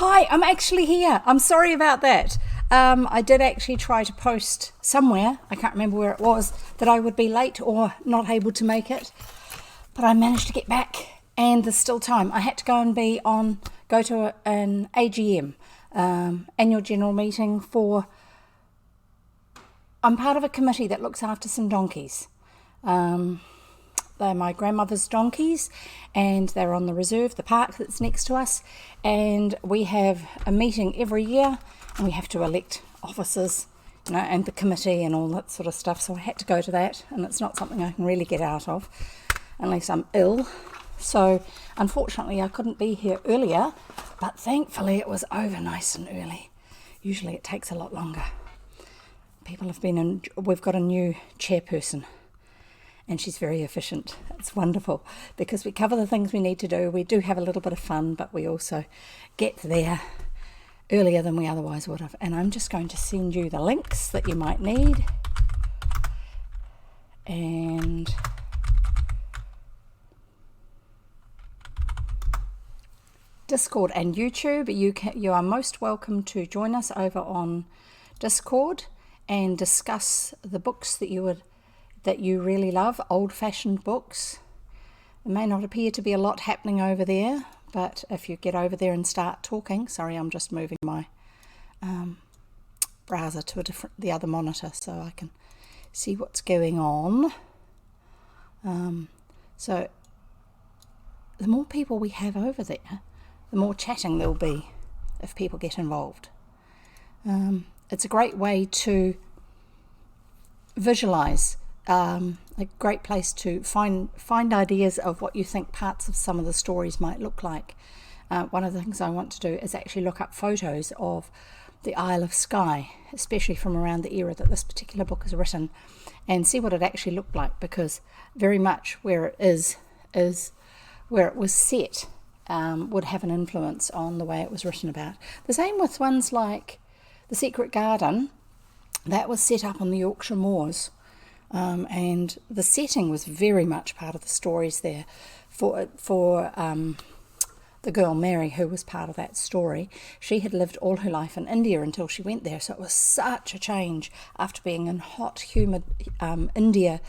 Hi, I'm actually here. I'm sorry about that. I did actually try to post somewhere, I can't remember where it was, that I would be late or not able to make it. But I managed to get back and there's still time. I had to go and go to an AGM, annual general meeting for... I'm part of a committee that looks after some donkeys. They're my grandmother's donkeys and they're on the reserve, the park that's next to us. And we have a meeting every year and we have to elect officers, you know, and the committee and all that sort of stuff. So I had to go to that and it's not something I can really get out of unless I'm ill. So unfortunately I couldn't be here earlier, but thankfully it was over nice and early. Usually it takes a lot longer. People have been in, we've got a new chairperson and she's very efficient. It's wonderful because we cover the things we need to do. We do have a little bit of fun, but we also get there earlier than we otherwise would have. And I'm just going to send you the links that you might need. And Discord and YouTube, you are most welcome to join us over on Discord and discuss the books that you really love, old-fashioned books. There may not appear to be a lot happening over there, but if you get over there and start talking, sorry, I'm just moving my browser to the other monitor so I can see what's going on. So the more people we have over there, the more chatting there'll be if people get involved. It's a great way to visualize, a great place to find ideas of what you think parts of some of the stories might look like. One of the things I want to do is actually look up photos of the Isle of Skye, especially from around the era that this particular book is written, and see what it actually looked like, because very much where it is where it was set would have an influence on the way it was written about. The same with ones like The Secret Garden. That was set up on the Yorkshire moors, and the setting was very much part of the stories there for the girl Mary, who was part of that story. She had lived all her life in India until she went there, so it was such a change after being in hot, humid India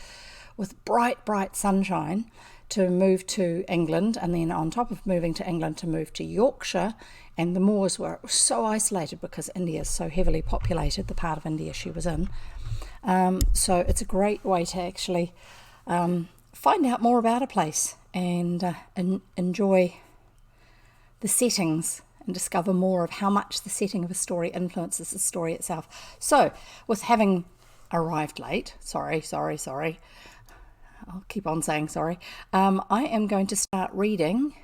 with bright sunshine to move to England, and then on top of moving to England to move to Yorkshire, and the moors were so isolated because India is so heavily populated, the part of India she was in. So it's a great way to actually find out more about a place and enjoy the settings and discover more of how much the setting of a story influences the story itself. So with having arrived late, sorry, I'll keep on saying sorry, I am going to start reading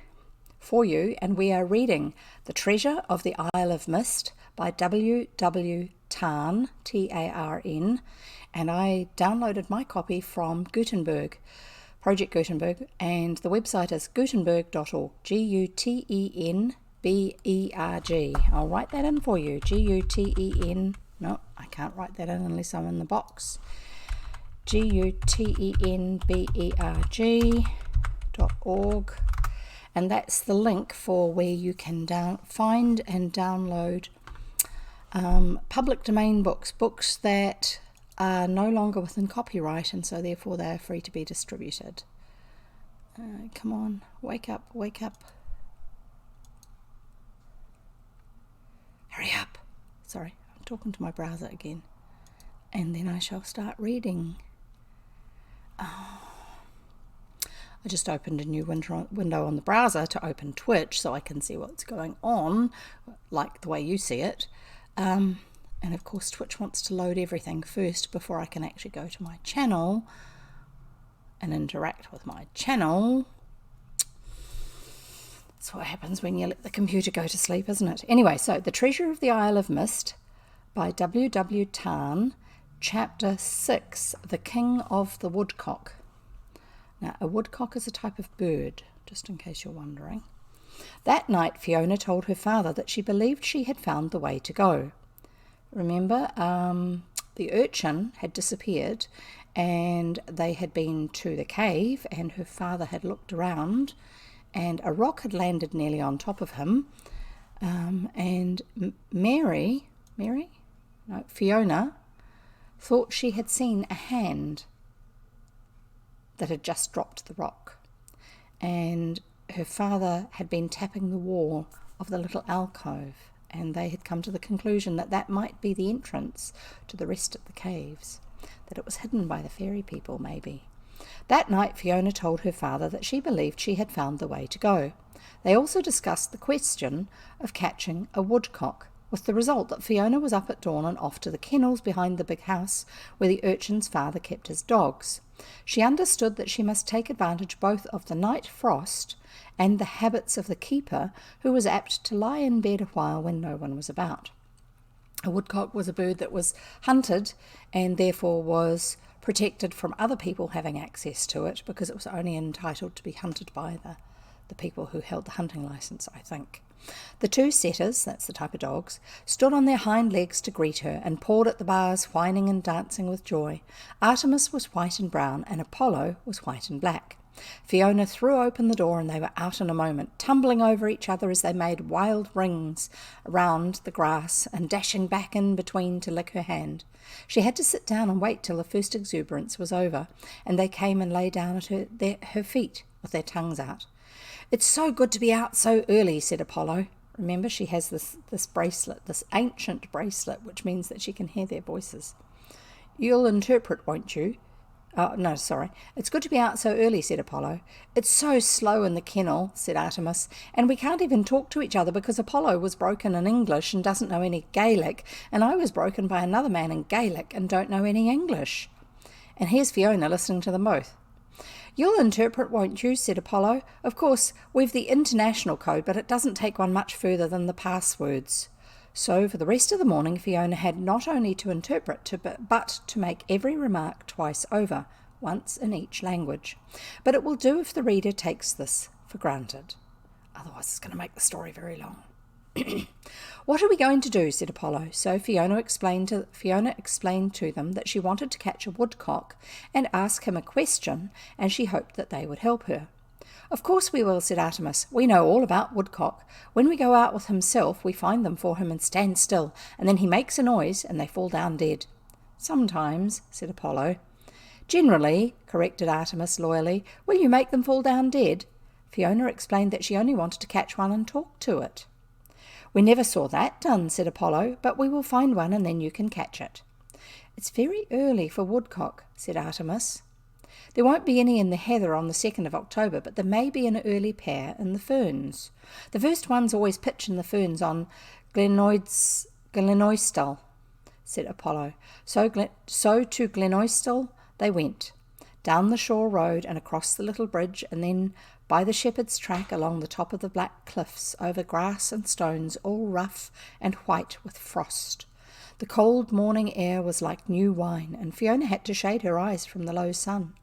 for you, and we are reading The Treasure of the Isle of Mist by W.W. Tarn, T-A-R-N, and I downloaded my copy from Gutenberg, Project Gutenberg, and the website is gutenberg.org, G-U-T-E-N-B-E-R-G. I'll write that in for you, G-U-T-E-N, no, I can't write that in unless I'm in the box, Gutenberg.org, and that's the link for where you can find and download public domain books that are no longer within copyright, and so therefore they are free to be distributed. Come on, wake up. Hurry up. Sorry, I'm talking to my browser again. And then I shall start reading. I just opened a new window on the browser to open Twitch so I can see what's going on, like the way you see it. And of course Twitch wants to load everything first before I can actually go to my channel and interact with my channel. That's what happens when you let the computer go to sleep, isn't it? Anyway, so The Treasure of the Isle of Mist by W.W. Tarn, Chapter 6, The King of the Woodcock. Now, a woodcock is a type of bird, just in case you're wondering. That night, Fiona told her father that she believed she had found the way to go. Remember, the urchin had disappeared and they had been to the cave, and her father had looked around and a rock had landed nearly on top of him. and Fiona thought she had seen a hand that had just dropped the rock, and her father had been tapping the wall of the little alcove, and they had come to the conclusion that that might be the entrance to the rest of the caves, that it was hidden by the fairy people maybe. That night Fiona told her father that she believed she had found the way to go. They also discussed the question of catching a woodcock, with the result that Fiona was up at dawn and off to the kennels behind the big house where the urchin's father kept his dogs. She understood that she must take advantage both of the night frost and the habits of the keeper, who was apt to lie in bed a while when no one was about. A woodcock was a bird that was hunted and therefore was protected from other people having access to it, because it was only entitled to be hunted by the people who held the hunting license, I think. The two setters, that's the type of dogs, stood on their hind legs to greet her and pawed at the bars, whining and dancing with joy. Artemis was white and brown, and Apollo was white and black. Fiona threw open the door and they were out in a moment, tumbling over each other as they made wild rings around the grass and dashing back in between to lick her hand. She had to sit down and wait till the first exuberance was over, and they came and lay down at her feet with their tongues out. "It's so good to be out so early," said Apollo. Remember, she has this bracelet, this ancient bracelet, which means that she can hear their voices. "You'll interpret, won't you?" "Oh, no, sorry. It's good to be out so early," said Apollo. "It's so slow in the kennel," said Artemis, "and we can't even talk to each other because Apollo was broken in English and doesn't know any Gaelic, and I was broken by another man in Gaelic and don't know any English." And here's Fiona listening to them both. "You'll interpret, won't you?" said Apollo. "Of course, we've the international code, but it doesn't take one much further than the passwords." So for the rest of the morning Fiona had not only to interpret, but to make every remark twice over, once in each language. But it will do if the reader takes this for granted. Otherwise it's going to make the story very long. "What are we going to do?" said Apollo. So Fiona explained to them that she wanted to catch a woodcock and ask him a question, and she hoped that they would help her. "Of course we will," said Artemis. "We know all about woodcock. When we go out with himself, we find them for him and stand still, and then he makes a noise and they fall down dead." "Sometimes," said Apollo. "Generally," corrected Artemis loyally. "Will you make them fall down dead?" Fiona explained that she only wanted to catch one and talk to it. "We never saw that done," said Apollo, "but we will find one and then you can catch it." "It's very early for woodcock," said Artemis. "There won't be any in the heather on the 2nd of October, but there may be an early pair in the ferns. The first ones always pitch in the ferns on Glenoistal," said Apollo. So to Glenoistal they went, down the shore road and across the little bridge, and then by the shepherd's track along the top of the black cliffs, over grass and stones all rough and white with frost. The cold morning air was like new wine, and Fiona had to shade her eyes from the low sun.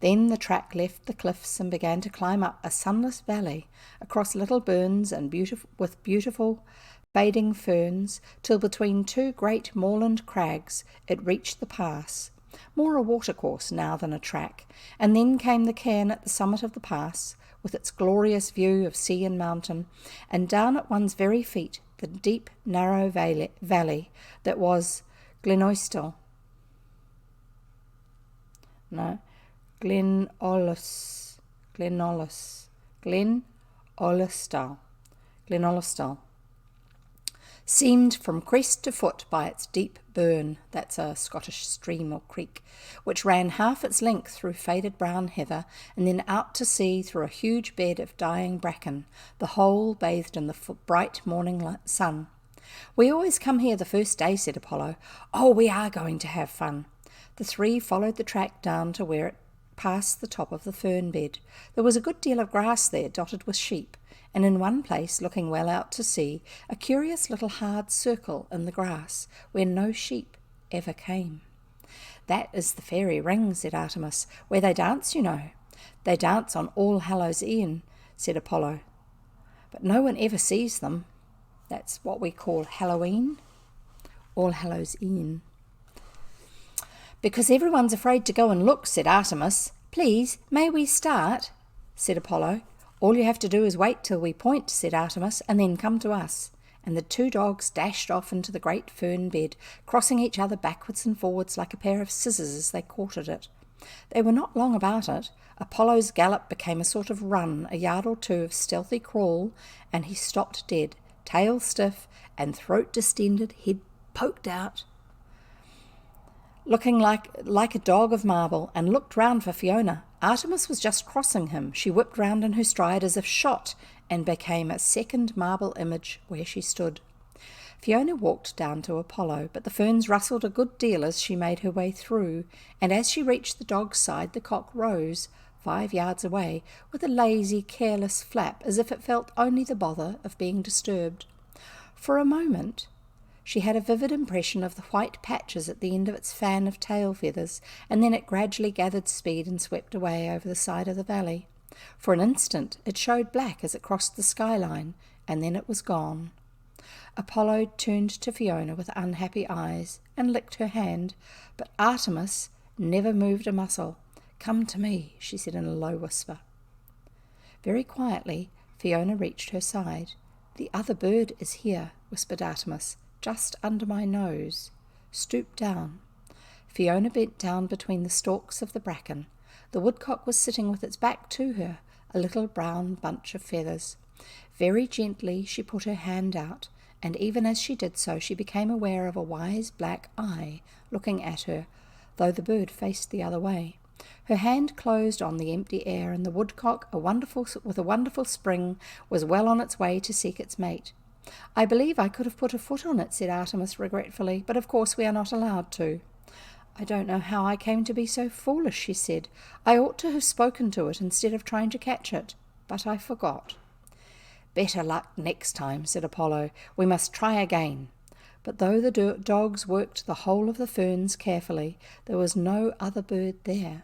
Then the track left the cliffs and began to climb up a sunless valley, across little burns and beautiful fading ferns, till between two great moorland crags it reached the pass, more a watercourse now than a track, and then came the cairn at the summit of the pass, with its glorious view of sea and mountain, and down at one's very feet the deep, narrow valley that was Glenoistal. No, Glenolostal. Seamed from crest to foot by its deep burn, that's a Scottish stream or creek, which ran half its length through faded brown heather and then out to sea through a huge bed of dying bracken, the whole bathed in the bright morning sun. "We always come here the first day," said Apollo. "Oh, we are going to have fun." The three followed the track down to where it passed the top of the fern bed. There was a good deal of grass there, dotted with sheep, and in one place, looking well out to sea, a curious little hard circle in the grass where no sheep ever came. "That is the fairy ring," said Artemis, "where they dance, you know." "They dance on All Hallows Eve," said Apollo, "but no one ever sees them. That's what we call Halloween, All Hallows Eve." "Because everyone's afraid to go and look," said Artemis. "Please, may we start?" said Apollo. "All you have to do is wait till we point," said Artemis, "and then come to us." And the two dogs dashed off into the great fern bed, crossing each other backwards and forwards like a pair of scissors as they caught at it. They were not long about it. Apollo's gallop became a sort of run, a yard or two of stealthy crawl, and he stopped dead, tail stiff and throat distended, head poked out, looking like a dog of marble, and looked round for Fiona. Artemis was just crossing him. She whipped round in her stride as if shot, and became a second marble image where she stood. Fiona walked down to Apollo, but the ferns rustled a good deal as she made her way through, and as she reached the dog's side the cock rose, 5 yards away, with a lazy, careless flap, as if it felt only the bother of being disturbed. For a moment she had a vivid impression of the white patches at the end of its fan of tail feathers, and then it gradually gathered speed and swept away over the side of the valley. For an instant it showed black as it crossed the skyline, and then it was gone. Apollo turned to Fiona with unhappy eyes and licked her hand, but Artemis never moved a muscle. "Come to me," she said in a low whisper. Very quietly Fiona reached her side. "The other bird is here," whispered Artemis, "just under my nose. Stoop down." Fiona bent down between the stalks of the bracken. The woodcock was sitting with its back to her, a little brown bunch of feathers. Very gently she put her hand out, and even as she did so she became aware of a wise black eye looking at her, though the bird faced the other way. Her hand closed on the empty air, and the woodcock, with a wonderful spring, was well on its way to seek its mate. "I believe I could have put a foot on it," said Artemis regretfully, "but of course we are not allowed to." "I don't know how I came to be so foolish," she said. "I ought to have spoken to it instead of trying to catch it, but I forgot." "Better luck next time," said Apollo. "We must try again." But though the dogs worked the whole of the ferns carefully, there was no other bird there.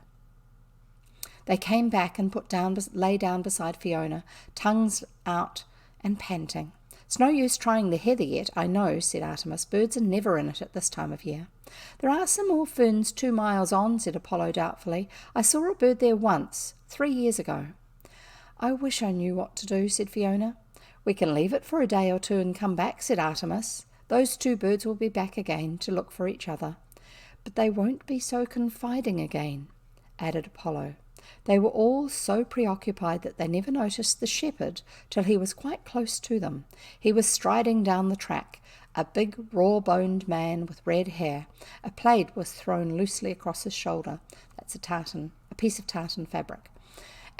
They came back and lay down beside Fiona, tongues out and panting. "It's no use trying the heather yet, I know," said Artemis. "Birds are never in it at this time of year." "There are some more ferns 2 miles on," said Apollo doubtfully. "I saw a bird there once, 3 years ago." "I wish I knew what to do," said Fiona. "We can leave it for a day or two and come back," said Artemis. "Those 2 birds will be back again to look for each other." "But they won't be so confiding again," added Apollo. They were all so preoccupied that they never noticed the shepherd till he was quite close to them. He was striding down the track, a big raw-boned man with red hair. A plaid was thrown loosely across his shoulder. That's a piece of tartan fabric.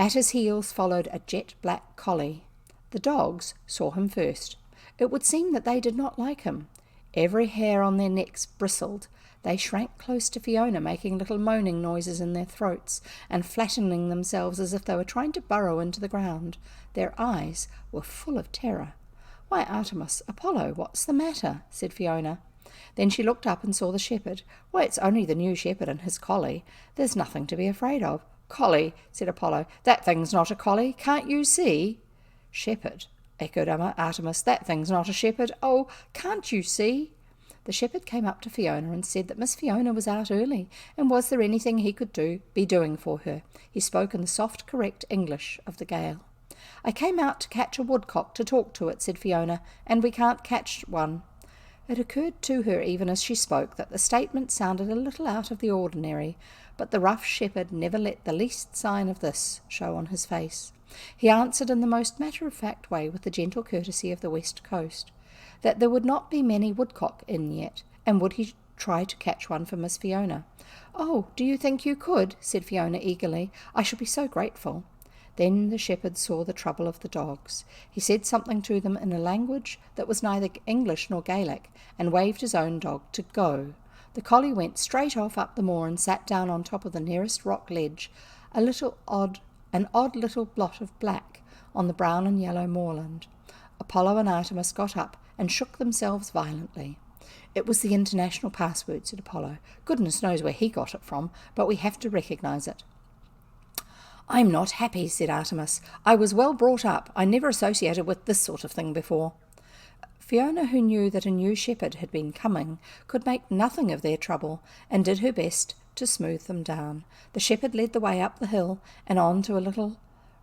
At his heels followed a jet-black collie. The dogs saw him first. It would seem that they did not like him. Every hair on their necks bristled. They shrank close to Fiona, making little moaning noises in their throats and flattening themselves as if they were trying to burrow into the ground. Their eyes were full of terror. "Why, Artemis, Apollo, what's the matter?" said Fiona. Then she looked up and saw the shepherd. "Why, it's only the new shepherd and his collie. There's nothing to be afraid of." "Collie," said Apollo. "That thing's not a collie. Can't you see?" "Shepherd," echoed Artemis. "That thing's not a shepherd. Oh, can't you see?" The shepherd came up to Fiona and said that Miss Fiona was out early, and was there anything he could be doing for her. He spoke in the soft, correct English of the Gael. "I came out to catch a woodcock to talk to it," said Fiona, "and we can't catch one." It occurred to her even as she spoke that the statement sounded a little out of the ordinary, but the rough shepherd never let the least sign of this show on his face. He answered in the most matter-of-fact way, with the gentle courtesy of the west coast, that there would not be many woodcock in yet, and would he try to catch one for Miss Fiona. "Oh, do you think you could?" said Fiona eagerly. "I shall be so grateful." Then the shepherd saw the trouble of the dogs. He said something to them in a language that was neither English nor Gaelic, and waved his own dog to go. The collie went straight off up the moor and sat down on top of the nearest rock ledge, an odd little blot of black on the brown and yellow moorland. Apollo and Artemis got up and shook themselves violently. "It was the international password," said Apollo. "Goodness knows where he got it from, but we have to recognise it." "I'm not happy," said Artemis. "I was well brought up. I never associated with this sort of thing before." Fiona, who knew that a new shepherd had been coming, could make nothing of their trouble, and did her best to smooth them down. The shepherd led the way up the hill and on to a little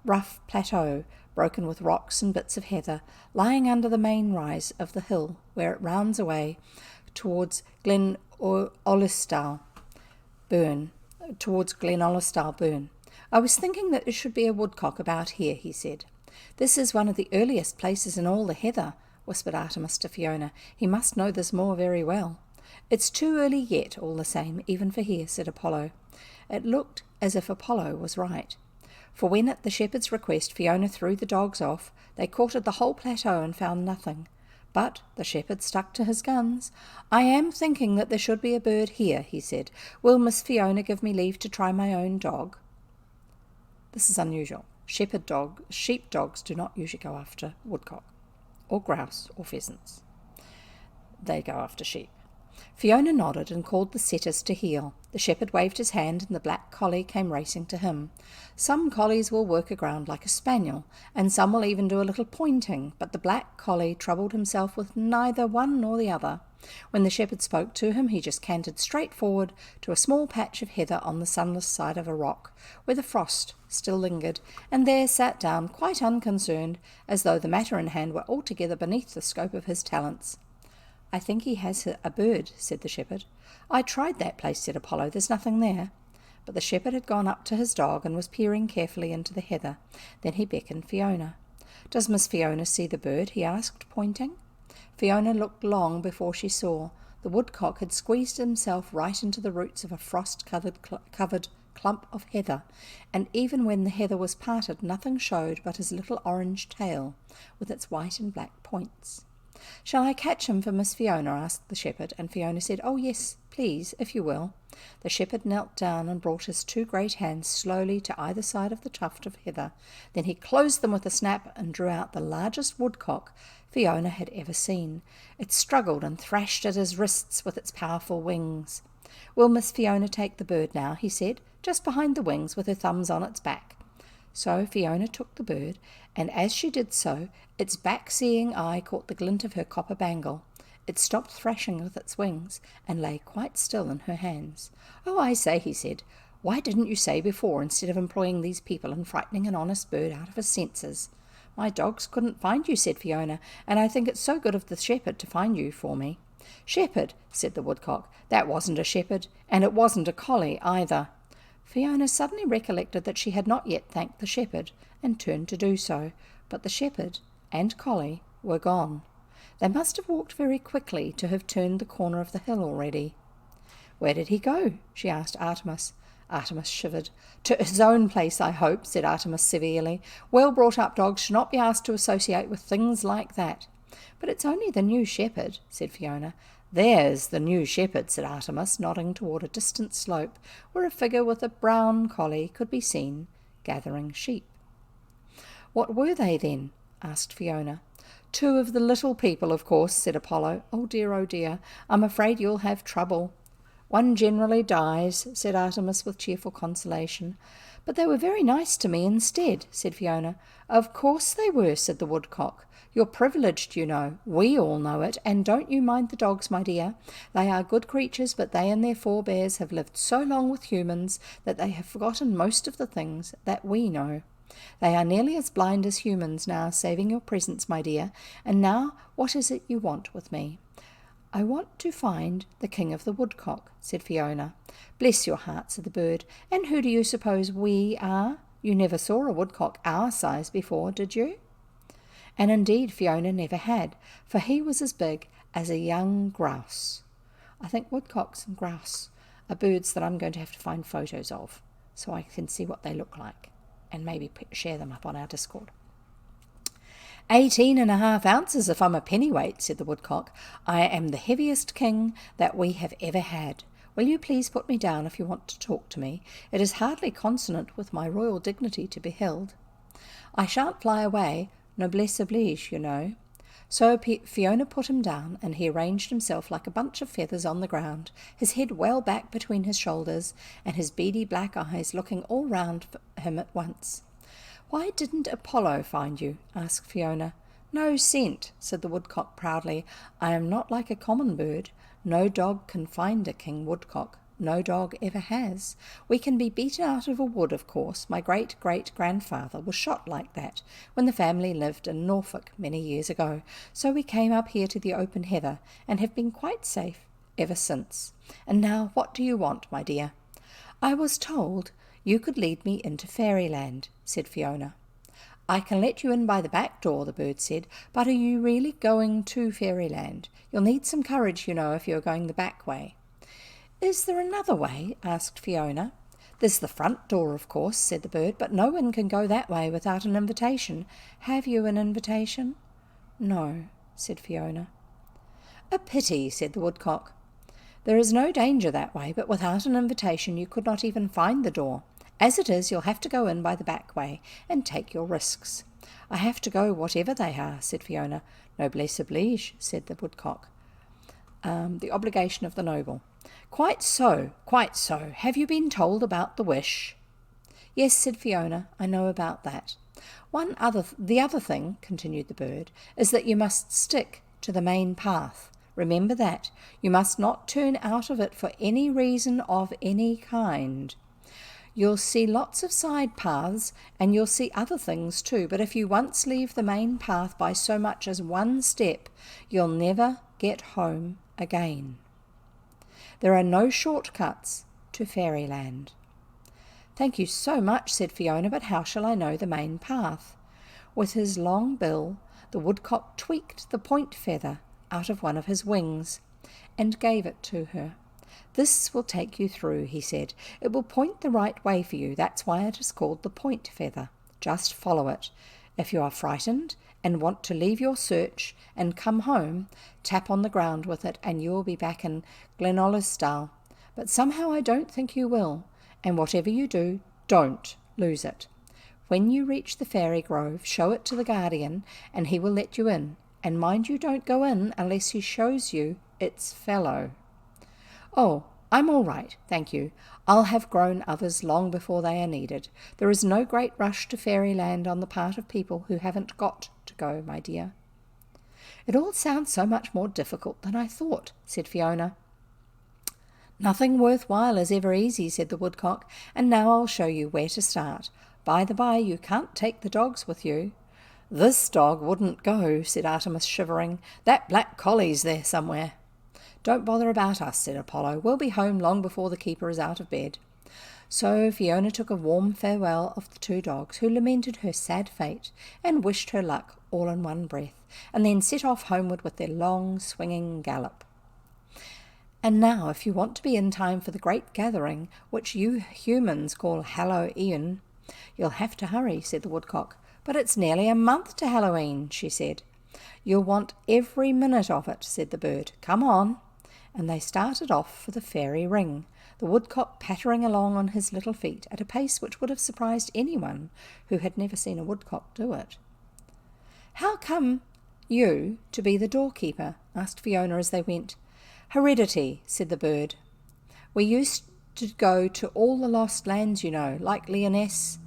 rough plateau, broken with rocks and bits of heather, lying under the main rise of the hill where it rounds away towards Glen Ollistow Burn. I was thinking that there should be a woodcock about here, he said. This is one of the earliest places in all the heather, whispered Artemis to Fiona. He must know this moor very well. It's too early yet, all the same, even for here, said Apollo. It looked as if Apollo was right. For when at the shepherd's request Fiona threw the dogs off, they courted the whole plateau and found nothing. But the shepherd stuck to his guns. I am thinking that there should be a bird here, he said. Will Miss Fiona give me leave to try my own dog? This is unusual. Sheep dogs do not usually go after woodcock, or grouse, or pheasants. They go after sheep. Fiona nodded and called the setters to heel. The shepherd waved his hand and the black collie came racing to him. Some collies will work aground like a spaniel, and some will even do a little pointing, but the black collie troubled himself with neither one nor the other. When the shepherd spoke to him, he just cantered straight forward to a small patch of heather on the sunless side of a rock, where the frost still lingered, and there sat down quite unconcerned, as though the matter in hand were altogether beneath the scope of his talents. I think he has a bird, said the shepherd. I tried that place, said Apollo. There's nothing there. But the shepherd had gone up to his dog and was peering carefully into the heather. Then he beckoned Fiona. Does Miss Fiona see the bird? He asked, pointing. Fiona looked long before she saw. The woodcock had squeezed himself right into the roots of a frost-covered clump of heather, and even when the heather was parted, nothing showed but his little orange tail, with its white and black points. Shall I catch him for Miss Fiona? Asked the shepherd, and Fiona said, Oh, yes, please, if you will. The shepherd knelt down and brought his two great hands slowly to either side of the tuft of heather. Then he closed them with a snap and drew out the largest woodcock Fiona had ever seen. It struggled and thrashed at his wrists with its powerful wings. Will Miss Fiona take the bird now? He said, just behind the wings with her thumbs on its back. So Fiona took the bird, and as she did so, its back-seeing eye caught the glint of her copper bangle. It stopped thrashing with its wings, and lay quite still in her hands. Oh, I say, he said, why didn't you say before, instead of employing these people and frightening an honest bird out of his senses? My dogs couldn't find you, said Fiona, and I think it's so good of the shepherd to find you for me. Shepherd, said the woodcock, that wasn't a shepherd, and it wasn't a collie either. Fiona suddenly recollected that she had not yet thanked the shepherd, and turned to do so, but the shepherd and collie were gone. They must have walked very quickly to have turned the corner of the hill already. Where did he go? She asked Artemis. Artemis shivered. To his own place, I hope, said Artemis severely. Well-brought-up dogs should not be asked to associate with things like that. But it's only the new shepherd, said Fiona. There's the new shepherd, said Artemis, nodding toward a distant slope where a figure with a brown collie could be seen gathering sheep. What were they, then? Asked Fiona. Two of the little people, of course, said Apollo. Oh dear, I'm afraid you'll have trouble. One generally dies, said Artemis with cheerful consolation. But they were very nice to me instead, said Fiona. Of course they were, said the woodcock. You're privileged, you know. We all know it, and don't you mind the dogs, my dear. They are good creatures, but they and their forebears have lived so long with humans that they have forgotten most of the things that we know. They are nearly as blind as humans now, saving your presence, my dear. And now, what is it you want with me? I want to find the king of the woodcock, said Fiona. Bless your heart, said the bird. And who do you suppose we are? You never saw a woodcock our size before, did you? And indeed Fiona never had, for he was as big as a young grouse. I think woodcocks and grouse are birds that I'm going to have to find photos of, so I can see what they look like, and maybe share them up on our Discord. 18.5 ounces if I'm a pennyweight, said the woodcock. I am the heaviest king that we have ever had. Will you please put me down if you want to talk to me? It is hardly consonant with my royal dignity to be held. I shan't fly away, noblesse oblige, you know. So Fiona put him down, and he arranged himself like a bunch of feathers on the ground, his head well back between his shoulders, and his beady black eyes looking all round him at once. Why didn't Apollo find you? Asked Fiona. No scent, said the woodcock proudly. I am not like a common bird. No dog can find a king woodcock, No dog ever has. We can be beaten out of a wood, of course. My great-great-grandfather was shot like that when the family lived in Norfolk many years ago, so we came up here to the open heather and have been quite safe ever since. And now what do you want, my dear? I was told you could lead me into fairyland, said Fiona. I can let you in by the back door, the bird said, but are you really going to fairyland? You'll need some courage, you know, if you're going the back way. Is there another way? Asked Fiona. There's the front door, of course, said the bird, but no one can go that way without an invitation. Have you an invitation? No, said Fiona. A pity, said the woodcock. There is no danger that way, but without an invitation you could not even find the door. As it is, you'll have to go in by the back way and take your risks. I have to go whatever they are, said Fiona. Noblesse oblige, said the woodcock. The obligation of the noble. Quite so, quite so. Have you been told about the wish? Yes, said Fiona, I know about that. The other thing, continued the bird, is that you must stick to the main path. Remember that. You must not turn out of it for any reason of any kind. You'll see lots of side paths, and you'll see other things too, but if you once leave the main path by so much as one step, you'll never get home again. There are no shortcuts to fairyland. Thank you so much, said Fiona, but how shall I know the main path? With his long bill, the woodcock tweaked the point feather out of one of his wings and gave it to her. This will take you through, he said. It will point the right way for you. That's why it is called the point feather. Just follow it. If you are frightened and want to leave your search and come home, tap on the ground with it and you will be back in Glenolosdale. But somehow I don't think you will, and whatever you do, don't lose it. When you reach the fairy grove, show it to the guardian and he will let you in. And mind you don't go in unless he shows you its fellow. Oh, I'm all right, thank you. I'll have grown others long before they are needed. There is no great rush to fairyland on the part of people who haven't got to go, my dear. It all sounds so much more difficult than I thought, said Fiona. Nothing worthwhile is ever easy, said the woodcock, and now I'll show you where to start. By the by, you can't take the dogs with you. This dog wouldn't go, said Artemis, shivering. That black collie's there somewhere. Don't bother about us, said Apollo. We'll be home long before the keeper is out of bed. So Fiona took a warm farewell of the two dogs, who lamented her sad fate and wished her luck all in one breath, and then set off homeward with their long, swinging gallop. And now, if you want to be in time for the great gathering, which you humans call Hallowe'en, you'll have to hurry, said the woodcock. But it's nearly a month to Halloween, she said. You'll want every minute of it, said the bird. Come on. And they started off for the fairy ring, the woodcock pattering along on his little feet at a pace which would have surprised anyone who had never seen a woodcock do it. How come you to be the doorkeeper? Asked Fiona as they went. Heredity, said the bird. We used to go to all the lost lands, you know, like Lyonesse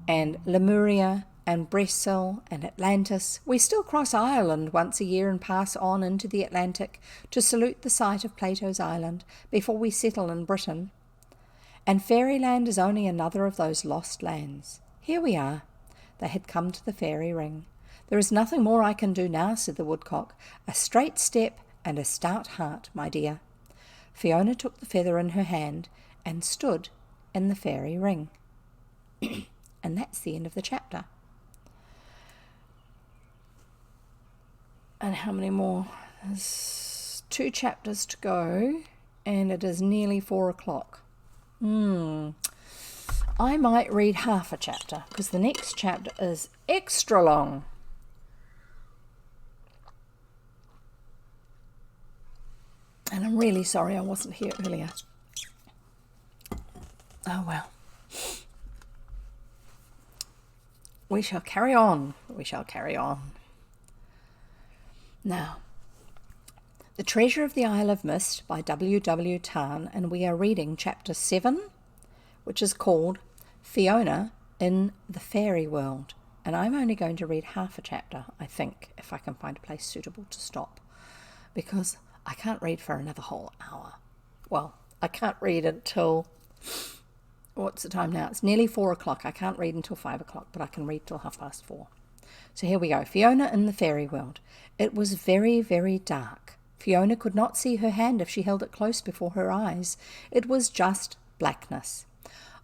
and Lemuria and Breslau and Atlantis. We still cross Ireland once a year and pass on into the Atlantic to salute the site of Plato's Island before we settle in Britain. And fairyland is only another of those lost lands. Here we are. They had come to the fairy ring. There is nothing more I can do now, said the woodcock. A straight step and a stout heart, my dear. Fiona took the feather in her hand and stood in the fairy ring. And that's the end of the chapter. And how many more? There's 2 chapters to go, and it is nearly 4 o'clock. I might read half a chapter, because the next chapter is extra long. And I'm really sorry I wasn't here earlier. Oh well. We shall carry on. We shall carry on. Now, The Treasure of the Isle of Mist by W. Tarn, and we are reading chapter 7, which is called Fiona in the Fairy World. And I'm only going to read half a chapter, I think, if I can find a place suitable to stop, because I can't read for another whole hour. Well, I can't read until, what's the time now? It's nearly 4 o'clock. I can't read until 5 o'clock, but I can read till 4:30. So here we go. Fiona in the fairy world. It was very, very dark. Fiona could not see her hand if she held it close before her eyes. It was just blackness.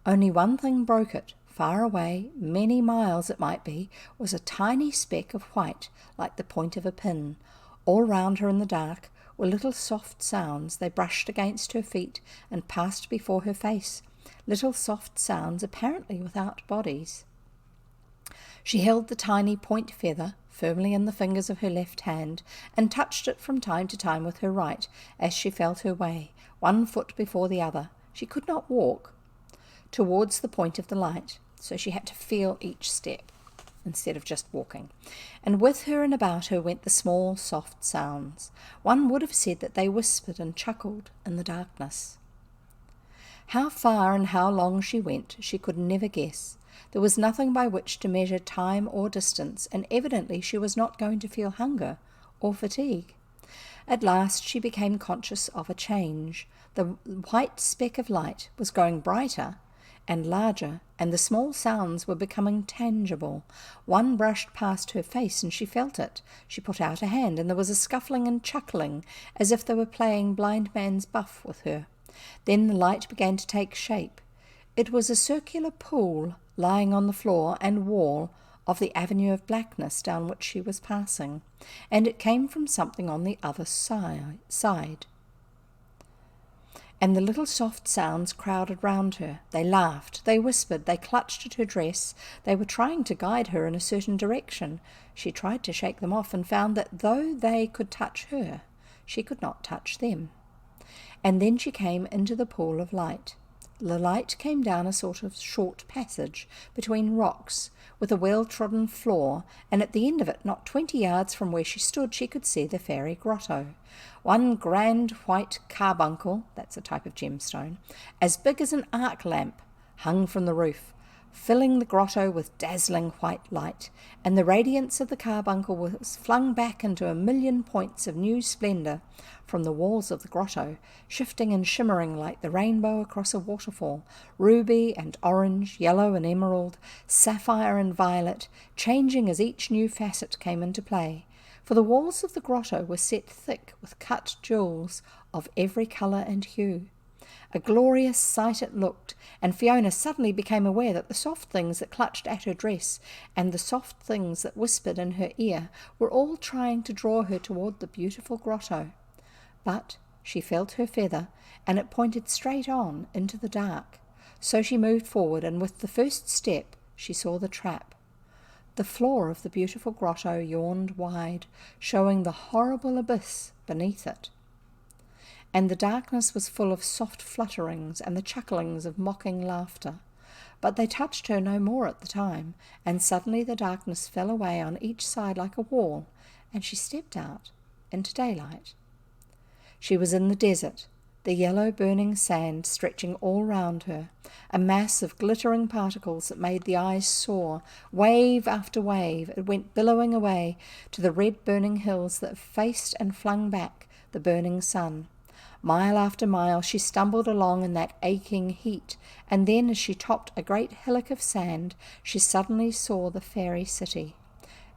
Only one thing broke it. Far away, many miles it might be, was a tiny speck of white, like the point of a pin. All round her in the dark were little soft sounds. They brushed against her feet and passed before her face. Little soft sounds, apparently without bodies. She held the tiny point feather firmly in the fingers of her left hand and touched it from time to time with her right as she felt her way, one foot before the other. She could not walk towards the point of the light, so she had to feel each step instead of just walking. And with her and about her went the small, soft sounds. One would have said that they whispered and chuckled in the darkness. How far and how long she went, she could never guess. There was nothing by which to measure time or distance, and evidently she was not going to feel hunger or fatigue. At last she became conscious of a change. The white speck of light was growing brighter and larger, and the small sounds were becoming tangible. One brushed past her face, and she felt it. She put out a hand, and there was a scuffling and chuckling, as if they were playing blind man's buff with her. Then the light began to take shape. It was a circular pool lying on the floor and wall of the avenue of blackness down which she was passing, and it came from something on the other side. And the little soft sounds crowded round her. They laughed, they whispered, they clutched at her dress. They were trying to guide her in a certain direction. She tried to shake them off and found that though they could touch her, she could not touch them. And then she came into the pool of light. The light came down a sort of short passage between rocks with a well-trodden floor, and at the end of it, not 20 yards from where she stood, she could see the fairy grotto. One grand white carbuncle, that's a type of gemstone, as big as an arc lamp, hung from the roof, filling the grotto with dazzling white light, and the radiance of the carbuncle was flung back into a million points of new splendour from the walls of the grotto, shifting and shimmering like the rainbow across a waterfall, ruby and orange, yellow and emerald, sapphire and violet, changing as each new facet came into play. For the walls of the grotto were set thick with cut jewels of every colour and hue. A glorious sight it looked, and Fiona suddenly became aware that the soft things that clutched at her dress and the soft things that whispered in her ear were all trying to draw her toward the beautiful grotto. But she felt her feather, and it pointed straight on into the dark. So she moved forward, and with the first step she saw the trap. The floor of the beautiful grotto yawned wide, showing the horrible abyss beneath it. And the darkness was full of soft flutterings and the chucklings of mocking laughter. But they touched her no more at the time, and suddenly the darkness fell away on each side like a wall, and she stepped out into daylight. She was in the desert, the yellow burning sand stretching all round her, a mass of glittering particles that made the eyes soar. Wave after wave it went billowing away to the red burning hills that faced and flung back the burning sun. Mile after mile she stumbled along in that aching heat, and then as she topped a great hillock of sand, she suddenly saw the fairy city.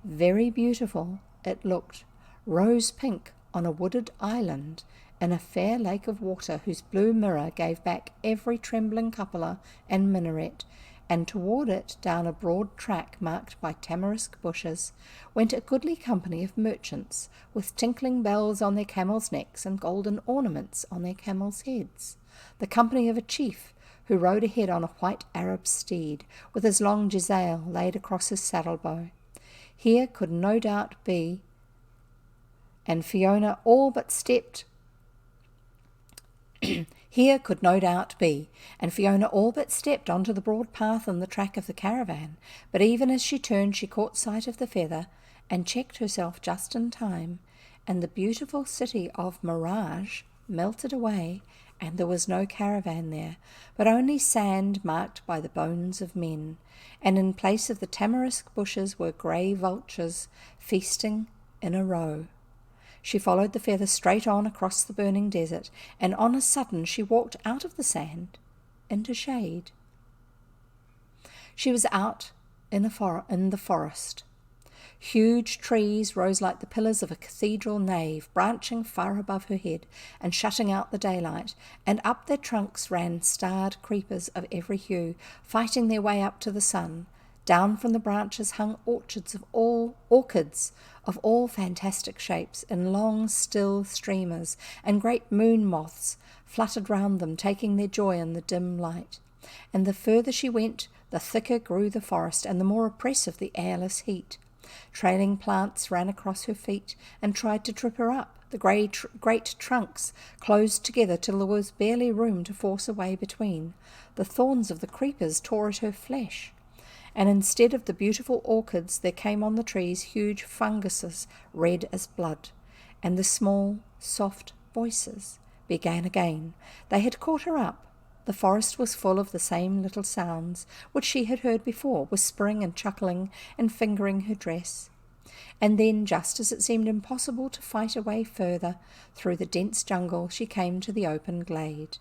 Very beautiful it looked, rose-pink on a wooded island, in a fair lake of water whose blue mirror gave back every trembling cupola and minaret, and toward it, down a broad track marked by tamarisk bushes, went a goodly company of merchants, with tinkling bells on their camels' necks and golden ornaments on their camels' heads, the company of a chief who rode ahead on a white Arab steed, with his long jezail laid across his saddle-bow. Here could no doubt be, and Fiona all but stepped onto the broad path in the track of the caravan, but even as she turned she caught sight of the feather and checked herself just in time, and the beautiful city of mirage melted away, and there was no caravan there, but only sand marked by the bones of men, and in place of the tamarisk bushes were grey vultures feasting in a row. She followed the feather straight on across the burning desert, and on a sudden she walked out of the sand into shade. She was out in the forest. Huge trees rose like the pillars of a cathedral nave, branching far above her head and shutting out the daylight, and up their trunks ran starred creepers of every hue, fighting their way up to the sun. Down from the branches hung orchids of all fantastic shapes in long, still streamers, and great moon moths fluttered round them, taking their joy in the dim light. And the further she went, the thicker grew the forest, and the more oppressive the airless heat. Trailing plants ran across her feet and tried to trip her up. The great trunks closed together till there was barely room to force a way between. The thorns of the creepers tore at her flesh, and instead of the beautiful orchids there came on the trees huge funguses, red as blood. And the small, soft voices began again. They had caught her up. The forest was full of the same little sounds which she had heard before, whispering and chuckling and fingering her dress. And then, just as it seemed impossible to fight a way further through the dense jungle, she came to the open glade.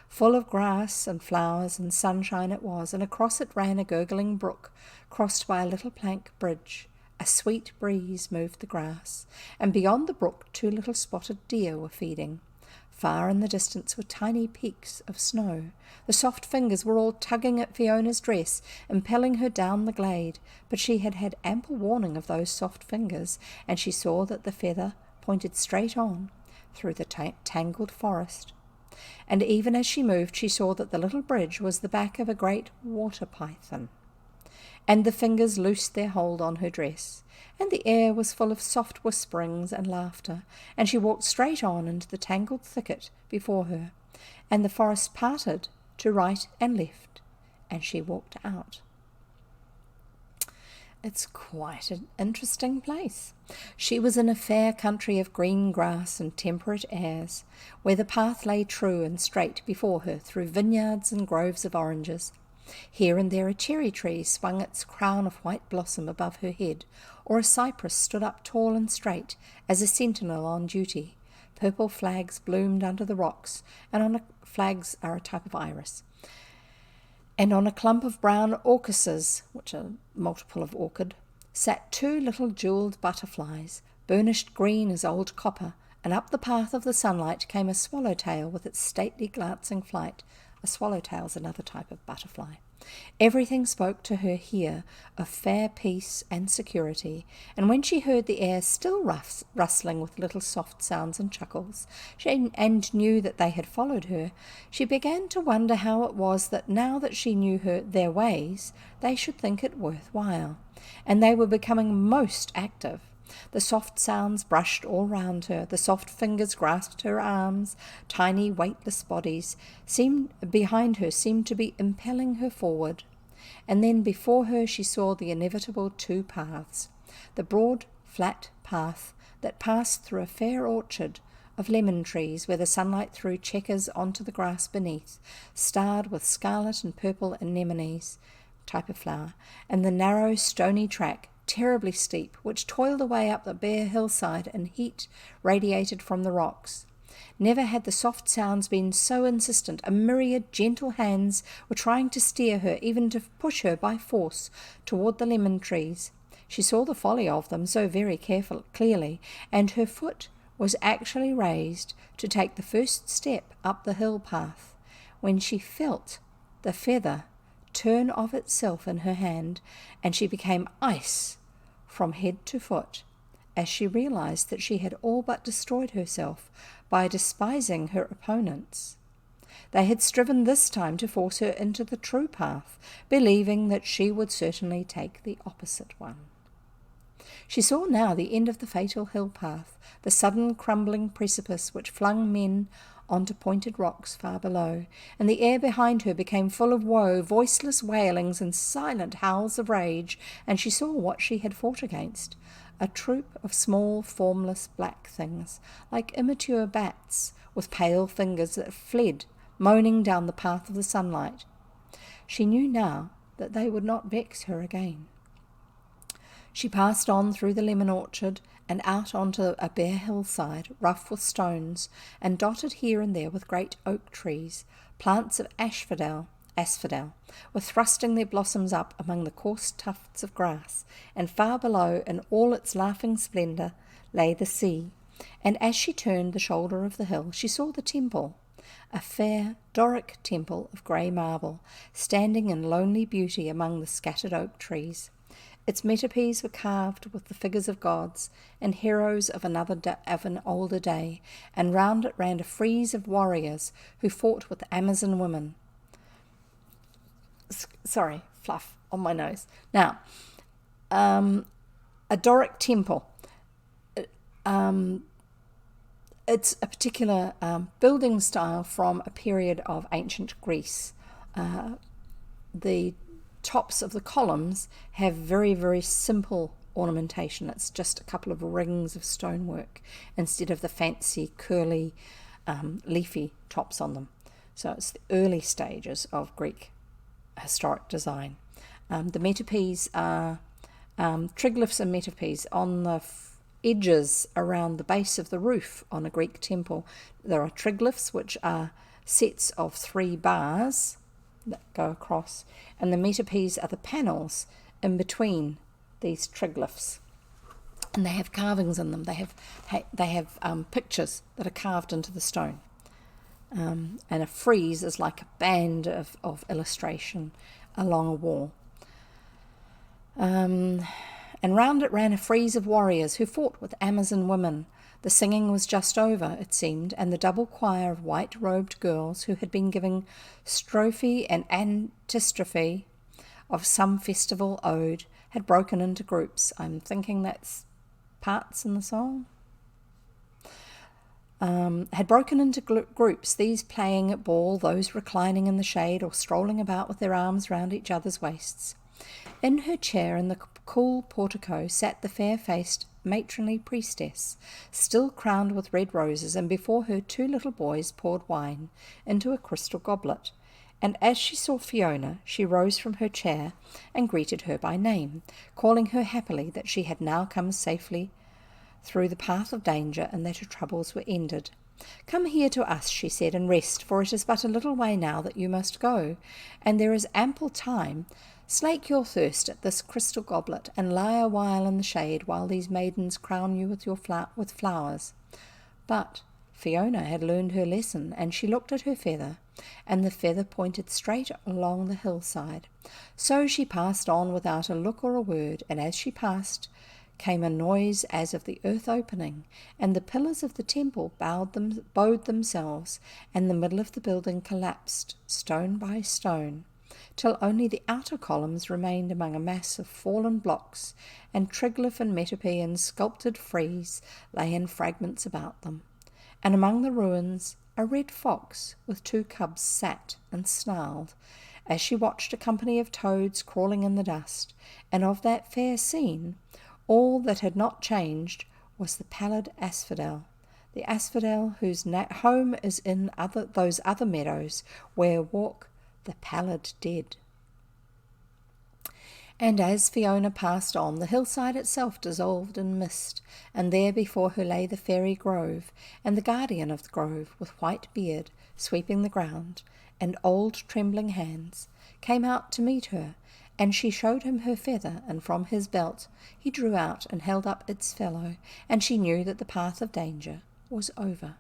Full of grass and flowers and sunshine it was, and across it ran a gurgling brook, crossed by a little plank bridge. A sweet breeze moved the grass, and beyond the brook 2 little spotted deer were feeding. Far in the distance were tiny peaks of snow. The soft fingers were all tugging at Fiona's dress, impelling her down the glade, but she had had ample warning of those soft fingers, and she saw that the feather pointed straight on through the tangled forest. And even as she moved, she saw that the little bridge was the back of a great water python. And the fingers loosed their hold on her dress, and the air was full of soft whisperings and laughter, and she walked straight on into the tangled thicket before her, and the forest parted to right and left, and she walked out. It's quite an interesting place. She was in a fair country of green grass and temperate airs, where the path lay true and straight before her through vineyards and groves of oranges. Here and there a cherry tree swung its crown of white blossom above her head, or a cypress stood up tall and straight as a sentinel on duty. Purple flags bloomed under the rocks, and flags are a type of iris. And on a clump of brown orchises, which are multiple of orchid, sat 2 little jewelled butterflies, burnished green as old copper, and up the path of the sunlight came a swallowtail with its stately glancing flight. A swallowtail's another type of butterfly. Everything spoke to her here of fair peace and security, and when she heard the air still rustling with little soft sounds and chuckles, and knew that they had followed her, she began to wonder how it was that now that she knew their ways, they should think it worthwhile, and they were becoming most active. The soft sounds brushed all round her, the soft fingers grasped her arms, tiny weightless bodies behind her seemed to be impelling her forward. And then before her she saw the inevitable 2 paths, the broad, flat path that passed through a fair orchard of lemon trees where the sunlight threw checkers onto the grass beneath, starred with scarlet and purple anemones, type of flower, and the narrow, stony track, terribly steep, which toiled away up the bare hillside, and heat radiated from the rocks. Never had the soft sounds been so insistent. A myriad gentle hands were trying to steer her, even to push her by force toward the lemon trees. She saw the folly of them so very clearly, and her foot was actually raised to take the first step up the hill path, when she felt the feather turn of itself in her hand, and she became ice from head to foot, as she realized that she had all but destroyed herself by despising her opponents. They had striven this time to force her into the true path, believing that she would certainly take the opposite one. She saw now the end of the fatal hill path, the sudden crumbling precipice which flung men onto pointed rocks far below, and the air behind her became full of woe, voiceless wailings and silent howls of rage, and she saw what she had fought against, a troop of small, formless black things, like immature bats, with pale fingers that fled, moaning down the path of the sunlight. She knew now that they would not vex her again. She passed on through the lemon orchard and out onto a bare hillside, rough with stones, and dotted here and there with great oak trees, plants of asphodel, were thrusting their blossoms up among the coarse tufts of grass, and far below, in all its laughing splendour, lay the sea. And as she turned the shoulder of the hill, she saw the temple, a fair Doric temple of grey marble, standing in lonely beauty among the scattered oak trees. Its metopes were carved with the figures of gods and heroes of an older day, and round it ran a frieze of warriors who fought with Amazon women. Sorry, fluff on my nose. Now, a Doric temple. It's a particular building style from a period of ancient Greece. The tops of the columns have very, very simple ornamentation. It's just a couple of rings of stonework instead of the fancy, curly, leafy tops on them. So it's the early stages of Greek historic design. The metopes are triglyphs and metopes on the edges around the base of the roof on a Greek temple. There are triglyphs, which are sets of 3 bars that go across, and the metopes are the panels in between these triglyphs, and they have carvings in them. They have pictures that are carved into the stone, and a frieze is like a band of illustration along a wall. And round it ran a frieze of warriors who fought with Amazon women. The singing was just over, it seemed, and the double choir of white-robed girls who had been giving strophe and antistrophe of some festival ode had broken into groups. I'm thinking that's parts in the song. Had broken into groups, these playing at ball, those reclining in the shade or strolling about with their arms round each other's waists. In her chair in the cool portico sat the fair-faced matronly priestess, still crowned with red roses, and before her 2 little boys poured wine into a crystal goblet. And as she saw Fiona, she rose from her chair and greeted her by name, calling her happily that she had now come safely through the path of danger and that her troubles were ended. "Come here to us," she said, "and rest, for it is but a little way now that you must go, and there is ample time. Slake your thirst at this crystal goblet, and lie a while in the shade while these maidens crown you with flowers." But Fiona had learned her lesson, and she looked at her feather, and the feather pointed straight along the hillside. So she passed on without a look or a word, and as she passed came a noise as of the earth opening, and the pillars of the temple bowed themselves, and the middle of the building collapsed, stone by stone, till only the outer columns remained among a mass of fallen blocks, and triglyph and metope and sculptured frieze lay in fragments about them. And among the ruins a red fox with 2 cubs sat and snarled, as she watched a company of toads crawling in the dust, and of that fair scene all that had not changed was the pallid asphodel, the asphodel whose home is in those other meadows where walk the pallid dead. And as Fiona passed on, the hillside itself dissolved in mist, and there before her lay the fairy grove, and the guardian of the grove, with white beard, sweeping the ground, and old trembling hands, came out to meet her, and she showed him her feather, and from his belt he drew out and held up its fellow, and she knew that the path of danger was over.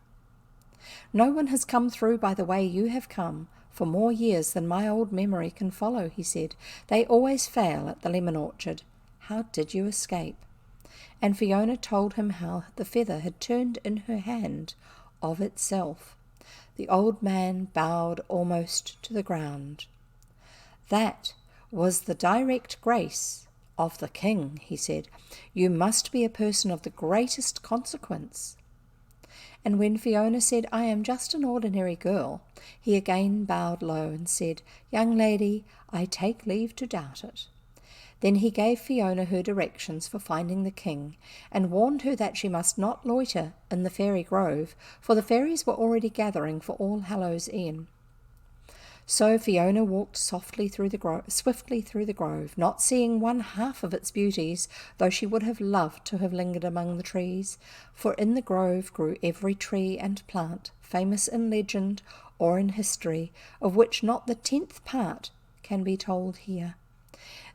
"No one has come through by the way you have come for more years than my old memory can follow," he said. "They always fail at the lemon orchard. How did you escape?" And Fiona told him how the feather had turned in her hand of itself. The old man bowed almost to the ground. "That was the direct grace of the king," he said. "You must be a person of the greatest consequence." And when Fiona said, "I am just an ordinary girl," he again bowed low and said, "Young lady, I take leave to doubt it." Then he gave Fiona her directions for finding the king, and warned her that she must not loiter in the fairy grove, for the fairies were already gathering for All Hallows Eve. So Fiona walked swiftly through the grove, not seeing one half of its beauties, though she would have loved to have lingered among the trees, for in the grove grew every tree and plant, famous in legend or in history, of which not the 10th part can be told here.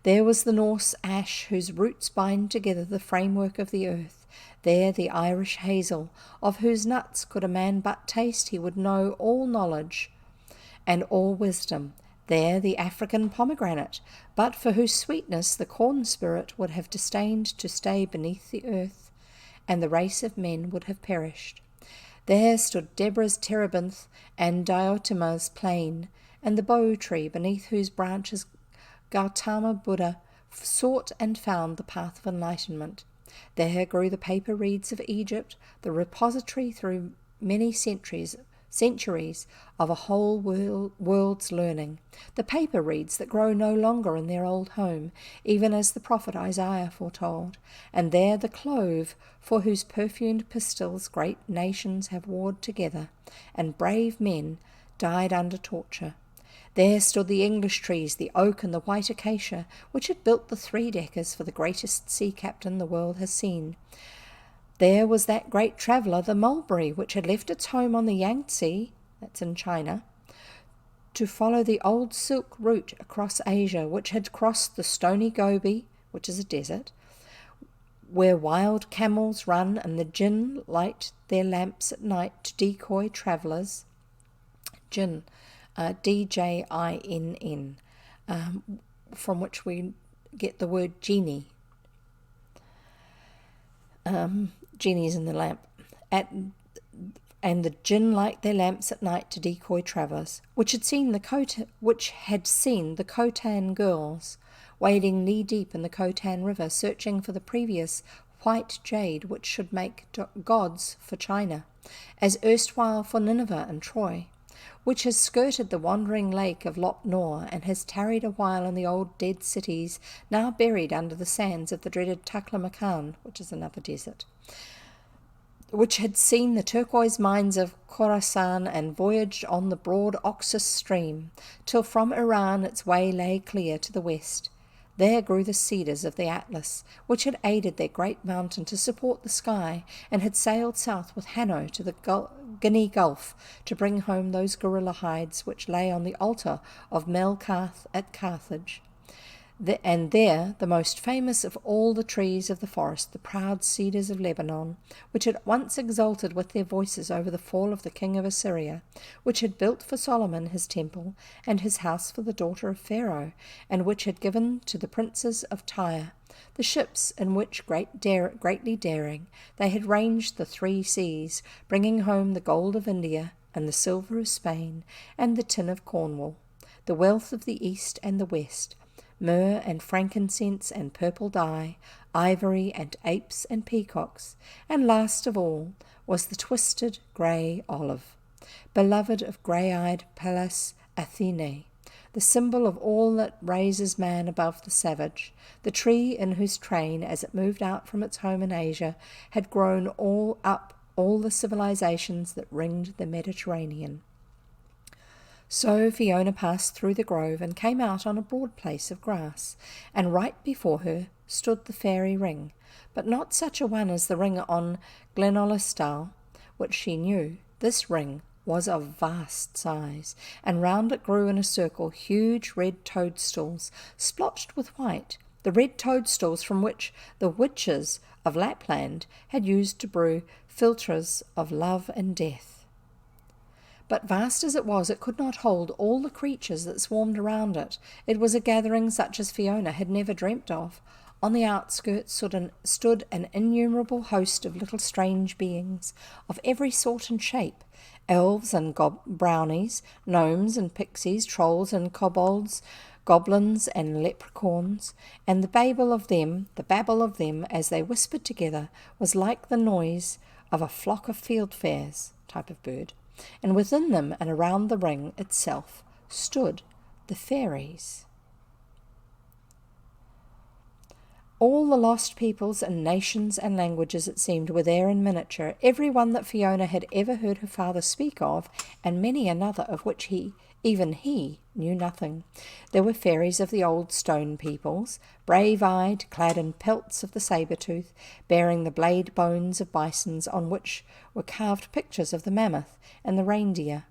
There was the Norse ash, whose roots bind together the framework of the earth. There the Irish hazel, of whose nuts could a man but taste, he would know all knowledge and all wisdom. There the African pomegranate, but for whose sweetness the corn spirit would have disdained to stay beneath the earth, and the race of men would have perished. There stood Deborah's terebinth and Diotima's plane, and the bow tree, beneath whose branches Gautama Buddha sought and found the path of enlightenment. There grew the paper reeds of Egypt, the repository through many centuries of a whole world's learning, the paper reeds that grow no longer in their old home, even as the prophet Isaiah foretold, and there the clove, for whose perfumed pistils great nations have warred together, and brave men died under torture. There stood the English trees, the oak and the white acacia, which had built the 3-deckers for the greatest sea captain the world has seen. There was that great traveller, the mulberry, which had left its home on the Yangtze, that's in China, to follow the old silk route across Asia, which had crossed the stony Gobi, which is a desert, where wild camels run and the jinn light their lamps at night to decoy travellers. Jinn, D-J-I-N-N, from which we get the word genie. Genies in the lamp. And the jinn light their lamps at night to decoy travellers, which had seen the Khotan girls wading knee-deep in the Khotan River, searching for the previous white jade which should make gods for China, as erstwhile for Nineveh and Troy, which has skirted the wandering lake of Lot Nor, and has tarried a while in the old dead cities, now buried under the sands of the dreaded Taklamakan, which is another desert, which had seen the turquoise mines of Khorasan, and voyaged on the broad Oxus stream, till from Iran its way lay clear to the west. There grew the cedars of the Atlas, which had aided their great mountain to support the sky, and had sailed south with Hanno to the Guinea Gulf to bring home those gorilla hides which lay on the altar of Melkarth at Carthage. And there the most famous of all the trees of the forest, the proud cedars of Lebanon, which had once exulted with their voices over the fall of the king of Assyria, which had built for Solomon his temple and his house for the daughter of Pharaoh, and which had given to the princes of Tyre the ships in which, greatly daring, they had ranged the 3 seas, bringing home the gold of India and the silver of Spain and the tin of Cornwall, the wealth of the east and the west, myrrh and frankincense and purple dye, ivory and apes and peacocks, and last of all was the twisted grey olive, beloved of grey-eyed Pallas Athene, the symbol of all that raises man above the savage, the tree in whose train, as it moved out from its home in Asia, had grown all the civilizations that ringed the Mediterranean. So Fiona passed through the grove and came out on a broad place of grass, and right before her stood the fairy ring, but not such a one as the ring on Glenolostal, which she knew. This ring was of vast size, and round it grew in a circle huge red toadstools, splotched with white, the red toadstools from which the witches of Lapland had used to brew philtres of love and death. But vast as it was, it could not hold all the creatures that swarmed around it. It was a gathering such as Fiona had never dreamt of. On the outskirts stood an innumerable host of little strange beings, of every sort and shape, elves and brownies, gnomes and pixies, trolls and kobolds, goblins and leprechauns, and the babble of them, as they whispered together, was like the noise of a flock of fieldfares, type of bird. And within them and around the ring itself stood the fairies. All the lost peoples and nations and languages, it seemed, were there in miniature, every one that Fiona had ever heard her father speak of, and many another of which even he, knew nothing. There were fairies of the old stone peoples, brave-eyed, clad in pelts of the saber-tooth, bearing the blade bones of bisons on which were carved pictures of the mammoth and the reindeer.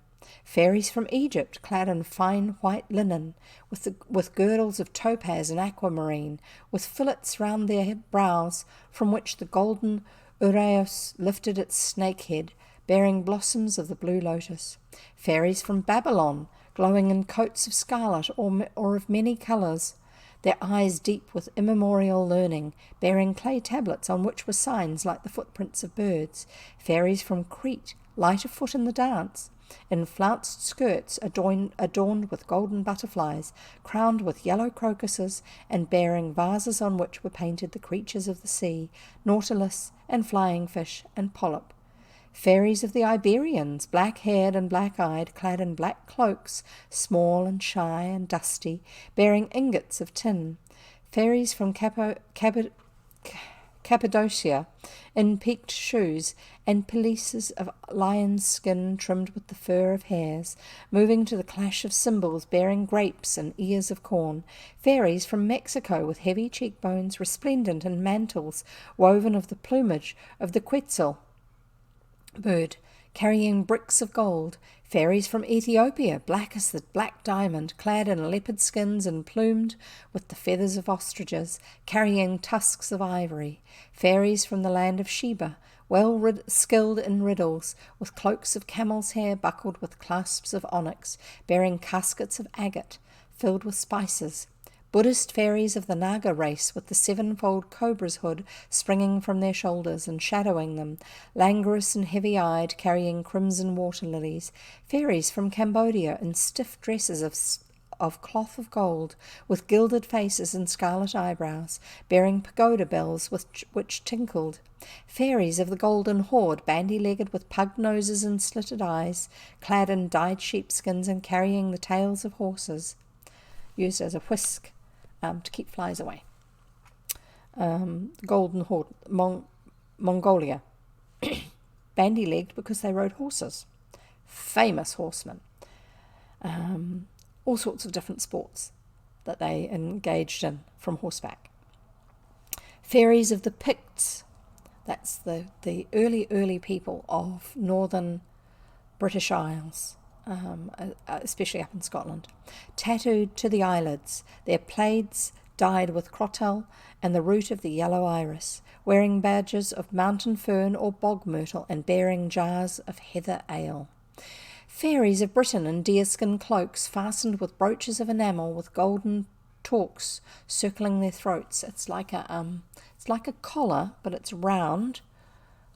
Fairies from Egypt, clad in fine white linen, with girdles of topaz and aquamarine, with fillets round their brows, from which the golden uraeus lifted its snake head, bearing blossoms of the blue lotus. Fairies from Babylon, glowing in coats of scarlet or of many colours, their eyes deep with immemorial learning, bearing clay tablets on which were signs like the footprints of birds. Fairies from Crete, light of foot in the dance, in flounced skirts adorned with golden butterflies, crowned with yellow crocuses, and bearing vases on which were painted the creatures of the sea, nautilus and flying fish and polyp. Fairies of the Iberians, black-haired and black-eyed, clad in black cloaks, small and shy and dusty, bearing ingots of tin. Fairies from Cappadocia, in peaked shoes, and pelisses of lion's skin trimmed with the fur of hares, moving to the clash of cymbals, bearing grapes and ears of corn. Fairies from Mexico, with heavy cheekbones, resplendent in mantles woven of the plumage of the quetzal bird, carrying bricks of gold. Fairies from Ethiopia, black as the black diamond, clad in leopard skins and plumed with the feathers of ostriches, carrying tusks of ivory. Fairies from the land of Sheba, well skilled in riddles, with cloaks of camel's hair buckled with clasps of onyx, bearing caskets of agate filled with spices. Buddhist fairies of the Naga race, with the sevenfold cobra's hood springing from their shoulders and shadowing them, languorous and heavy-eyed, carrying crimson water lilies. Fairies from Cambodia in stiff dresses of cloth of gold, with gilded faces and scarlet eyebrows, bearing pagoda bells which tinkled. Fairies of the Golden Horde, bandy-legged with pug noses and slitted eyes, clad in dyed sheepskins and carrying the tails of horses, used as a whisk to keep flies away. Golden Horde, Mongolia, bandy-legged because they rode horses. Famous horsemen. All sorts of different sports that they engaged in from horseback. Fairies of the Picts, that's the early people of northern British Isles, especially up in Scotland, tattooed to the eyelids, their plaids dyed with crottle and the root of the yellow iris, wearing badges of mountain fern or bog myrtle and bearing jars of heather ale. Fairies of Britain in deerskin cloaks fastened with brooches of enamel with golden torques circling their throats. It's like a collar, but it's round.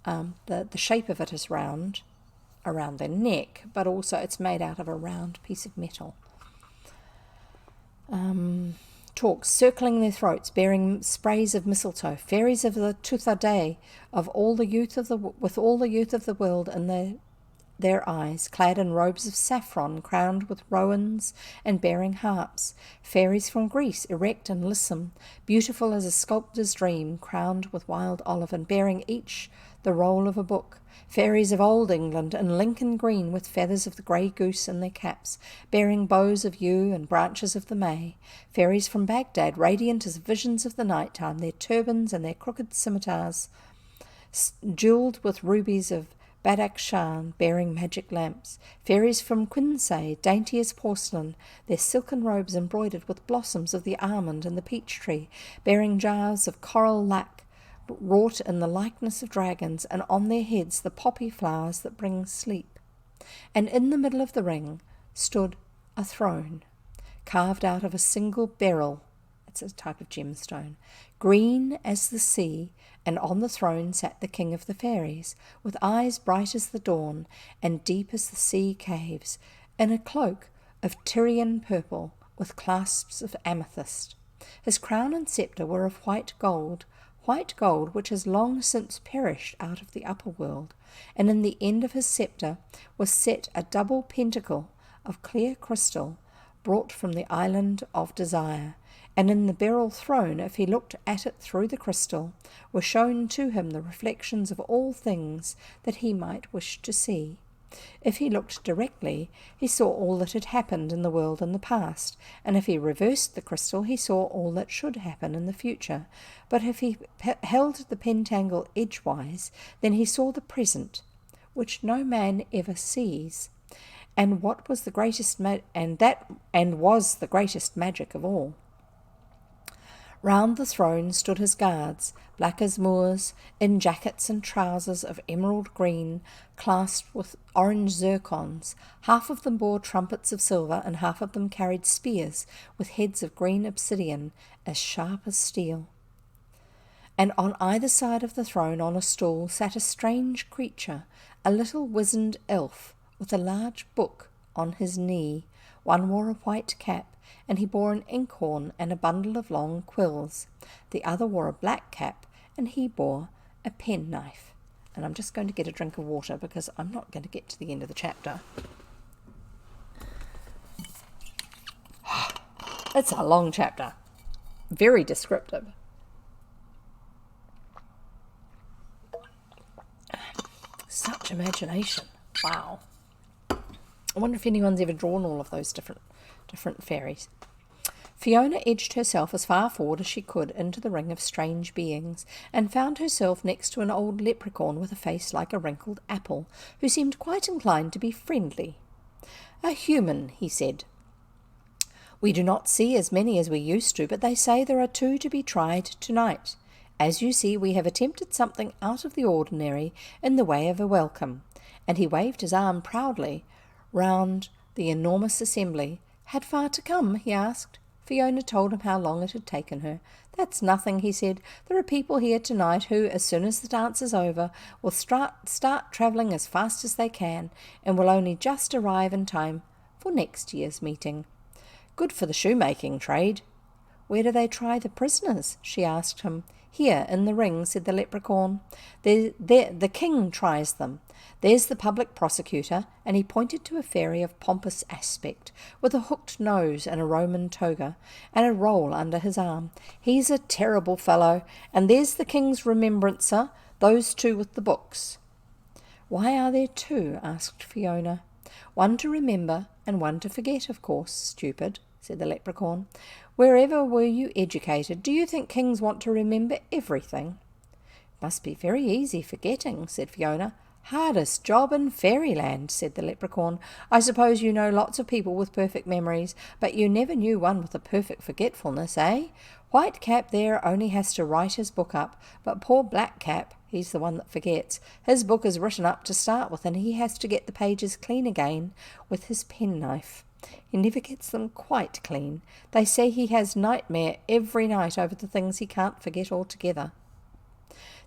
The shape of it is round around their neck, but also it's made out of a round piece of metal. Torques circling their throats, bearing sprays of mistletoe. Fairies of the Tuatha with all the youth of the world in their eyes, clad in robes of saffron, crowned with rowans and bearing harps. Fairies from Greece, erect and lissom, beautiful as a sculptor's dream, crowned with wild olive and bearing each the roll of a book. Fairies of old England in Lincoln green, with feathers of the grey goose in their caps, bearing bows of yew and branches of the may. Fairies from Baghdad, radiant as visions of the night time, their turbans and their crooked scimitars jewelled with rubies of Badakhshan, bearing magic lamps. Fairies from Quinsay, dainty as porcelain, their silken robes embroidered with blossoms of the almond and the peach tree, bearing jars of coral lac wrought in the likeness of dragons, and on their heads the poppy flowers that bring sleep. And in the middle of the ring stood a throne, carved out of a single beryl, it's a type of gemstone, green as the sea, and on the throne sat the king of the fairies, with eyes bright as the dawn and deep as the sea caves, in a cloak of Tyrian purple with clasps of amethyst. His crown and sceptre were of white gold which has long since perished out of the upper world, and in the end of his sceptre was set a double pentacle of clear crystal brought from the island of Desire, and in the beryl throne, if he looked at it through the crystal, were shown to him the reflections of all things that he might wish to see. If he looked directly, he saw all that had happened in the world in the past, and if he reversed the crystal, he saw all that should happen in the future. But if he held the pentangle edgewise, then he saw the present, which no man ever sees, and what was the greatest was the greatest magic of all. Round the throne stood his guards, black as Moors, in jackets and trousers of emerald green, clasped with orange zircons. Half of them bore trumpets of silver, and half of them carried spears with heads of green obsidian, as sharp as steel. And on either side of the throne, on a stool, sat a strange creature, a little wizened elf, with a large book on his knee. One wore a white cap, and he bore an inkhorn and a bundle of long quills. The other wore a black cap, and he bore a penknife. And I'm just going to get a drink of water because I'm not going to get to the end of the chapter. It's a long chapter. Very descriptive. Such imagination. Wow. I wonder if anyone's ever drawn all of those different fairies. Fiona edged herself as far forward as she could into the ring of strange beings, and found herself next to an old leprechaun with a face like a wrinkled apple, who seemed quite inclined to be friendly. "A human," he said. "We do not see as many as we used to, but they say there are 2 to be tried tonight. As you see, we have attempted something out of the ordinary in the way of a welcome," and he waved his arm proudly round the enormous assembly. "Had far to come?" he asked. Fiona told him how long it had taken her. "That's nothing," he said. "There are people here tonight who, as soon as the dance is over, will start travelling as fast as they can, and will only just arrive in time for next year's meeting. Good for the shoemaking trade." "Where do they try the prisoners?" she asked him. "Here, in the ring," said the leprechaun. The king tries them. There's the public prosecutor," and he pointed to a fairy of pompous aspect, with a hooked nose and a Roman toga, and a roll under his arm. "He's a terrible fellow. And there's the king's remembrancer, those 2 with the books." "Why are there 2?" asked Fiona. "One to remember, and one to forget, of course, stupid," said the leprechaun. "Wherever were you educated? Do you think kings want to remember everything?" "Must be very easy forgetting," said Fiona. "Hardest job in fairyland," said the leprechaun. "I suppose you know lots of people with perfect memories, but you never knew one with a perfect forgetfulness, eh? White Cap there only has to write his book up, but poor Black Cap, he's the one that forgets. His book is written up to start with, and he has to get the pages clean again with his penknife. He never gets them quite clean. They say he has nightmare every night over the things he can't forget altogether."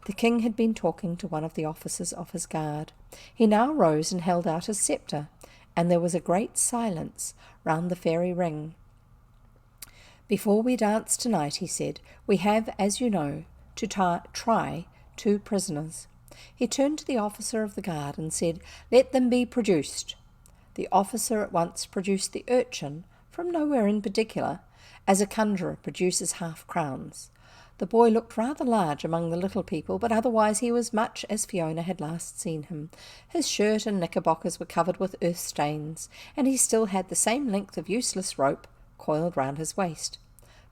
The king had been talking to one of the officers of his guard. He now rose and held out his sceptre, and there was a great silence round the fairy ring. "Before we dance tonight," he said, "we have, as you know, to try 2 prisoners." He turned to the officer of the guard and said, "Let them be produced." The officer at once produced the urchin, from nowhere in particular, as a conjurer produces half-crowns. The boy looked rather large among the little people, but otherwise he was much as Fiona had last seen him. His shirt and knickerbockers were covered with earth stains, and he still had the same length of useless rope coiled round his waist.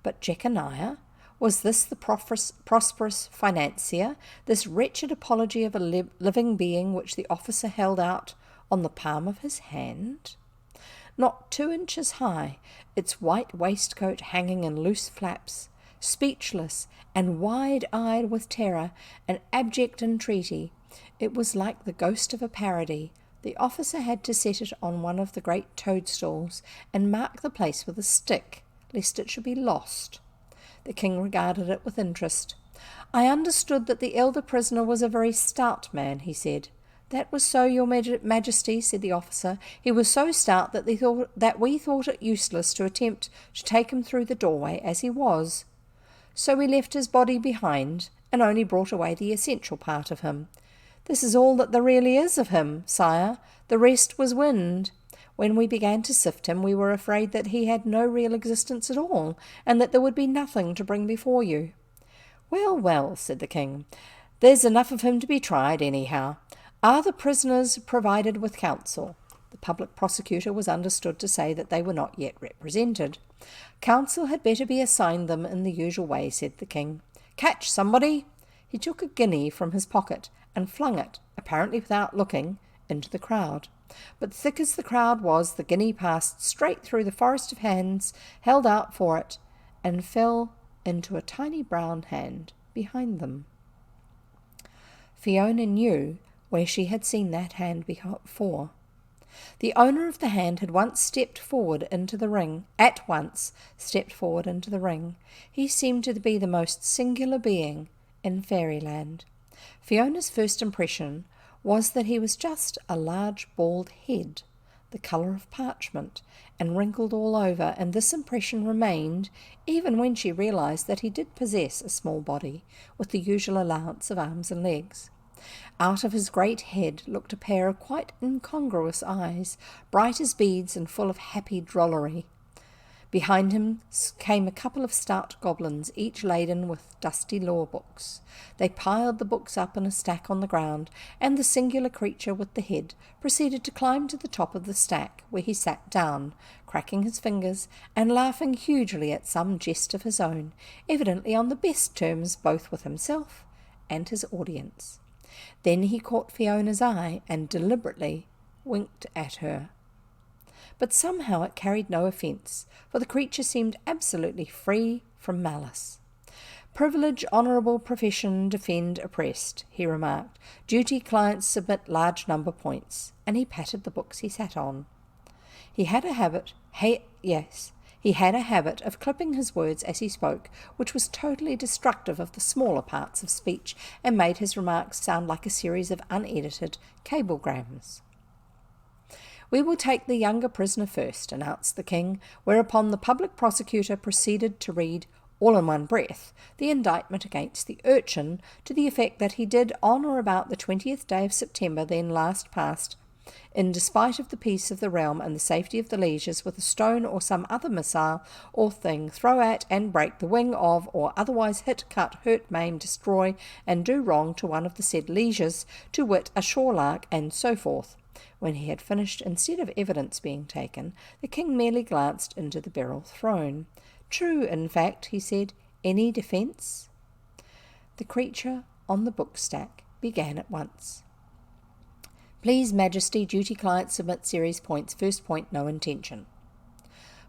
But Jeconiah? Was this the prosperous financier, this wretched apology of a living being which the officer held out on the palm of his hand? Not 2 inches high, its white waistcoat hanging in loose flaps, speechless and wide-eyed with terror and abject entreaty, it was like the ghost of a parody. The officer had to set it on one of the great toadstools and mark the place with a stick, lest it should be lost. The king regarded it with interest. "I understood that the elder prisoner was a very stout man," he said. "That was so, your majesty," said the officer. "He was so stout that we thought it useless to attempt to take him through the doorway as he was. So we left his body behind, and only brought away the essential part of him. This is all that there really is of him, sire. The rest was wind. When we began to sift him, we were afraid that he had no real existence at all, and that there would be nothing to bring before you." "Well, well," said the king, "there's enough of him to be tried, anyhow. Are the prisoners provided with counsel?" The public prosecutor was understood to say that they were not yet represented. "Counsel had better be assigned them in the usual way," said the king. "Catch, somebody!" He took a guinea from his pocket and flung it, apparently without looking, into the crowd. But thick as the crowd was, the guinea passed straight through the forest of hands held out for it, and fell into a tiny brown hand behind them. Fiona knew where she had seen that hand before. The owner of the hand had once stepped forward into the ring. He seemed to be the most singular being in fairyland. Fiona's first impression was that he was just a large bald head, the colour of parchment, and wrinkled all over, and this impression remained even when she realised that he did possess a small body, with the usual allowance of arms and legs. Out of his great head looked a pair of quite incongruous eyes, bright as beads and full of happy drollery. Behind him came a couple of stout goblins, each laden with dusty law books. They piled the books up in a stack on the ground, and the singular creature with the head proceeded to climb to the top of the stack, where he sat down, cracking his fingers and laughing hugely at some jest of his own, evidently on the best terms both with himself and his audience. Then he caught Fiona's eye and deliberately winked at her. But somehow it carried no offence, for the creature seemed absolutely free from malice. "Privilege, honourable profession, defend oppressed," he remarked. "Duty, clients submit large number points," and he patted the books he sat on. He had a habit of clipping his words as he spoke, which was totally destructive of the smaller parts of speech and made his remarks sound like a series of unedited cablegrams. "We will take the younger prisoner first," announced the king, whereupon the public prosecutor proceeded to read, all in one breath, the indictment against the urchin, to the effect that he did on or about the 20th day of September then last past, in despite of the peace of the realm and the safety of the lieges, with a stone or some other missile or thing, throw at and break the wing of, or otherwise hit, cut, hurt, maim, destroy, and do wrong to one of the said lieges, to wit, a shorelark, and so forth. When he had finished, instead of evidence being taken, the king merely glanced into the beryl throne. "True, in fact," he said. "Any defence?" The creature on the book stack began at once. "Please, Majesty, duty client submit series points. First point, no intention."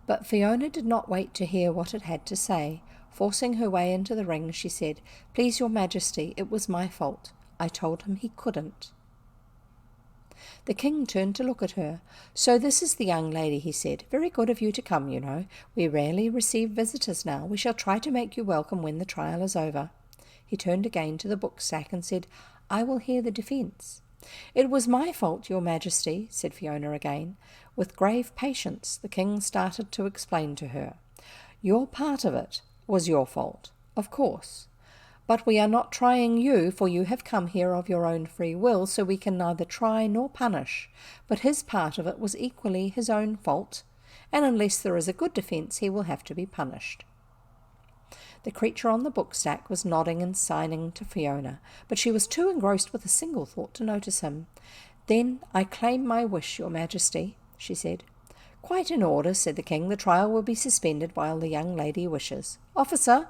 But Fiona did not wait to hear what it had to say. Forcing her way into the ring, she said, "Please, your Majesty, it was my fault. I told him he couldn't." The king turned to look at her. "So this is the young lady," he said. "Very good of you to come, you know. We rarely receive visitors now. We shall try to make you welcome when the trial is over." He turned again to the book stack and said, "I will hear the defence." "It was my fault, your Majesty," said Fiona again. With grave patience, the king started to explain to her. "Your part of it was your fault, of course. But we are not trying you, for you have come here of your own free will, so we can neither try nor punish. But his part of it was equally his own fault, and unless there is a good defence, he will have to be punished." The creature on the book stack was nodding and signing to Fiona, but she was too engrossed with a single thought to notice him. "Then I claim my wish, your Majesty," she said. "Quite in order," said the king. "The trial will be suspended while the young lady wishes. Officer!"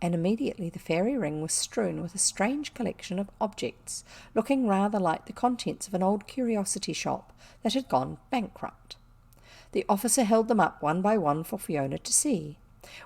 And immediately the fairy ring was strewn with a strange collection of objects, looking rather like the contents of an old curiosity shop that had gone bankrupt. The officer held them up one by one for Fiona to see.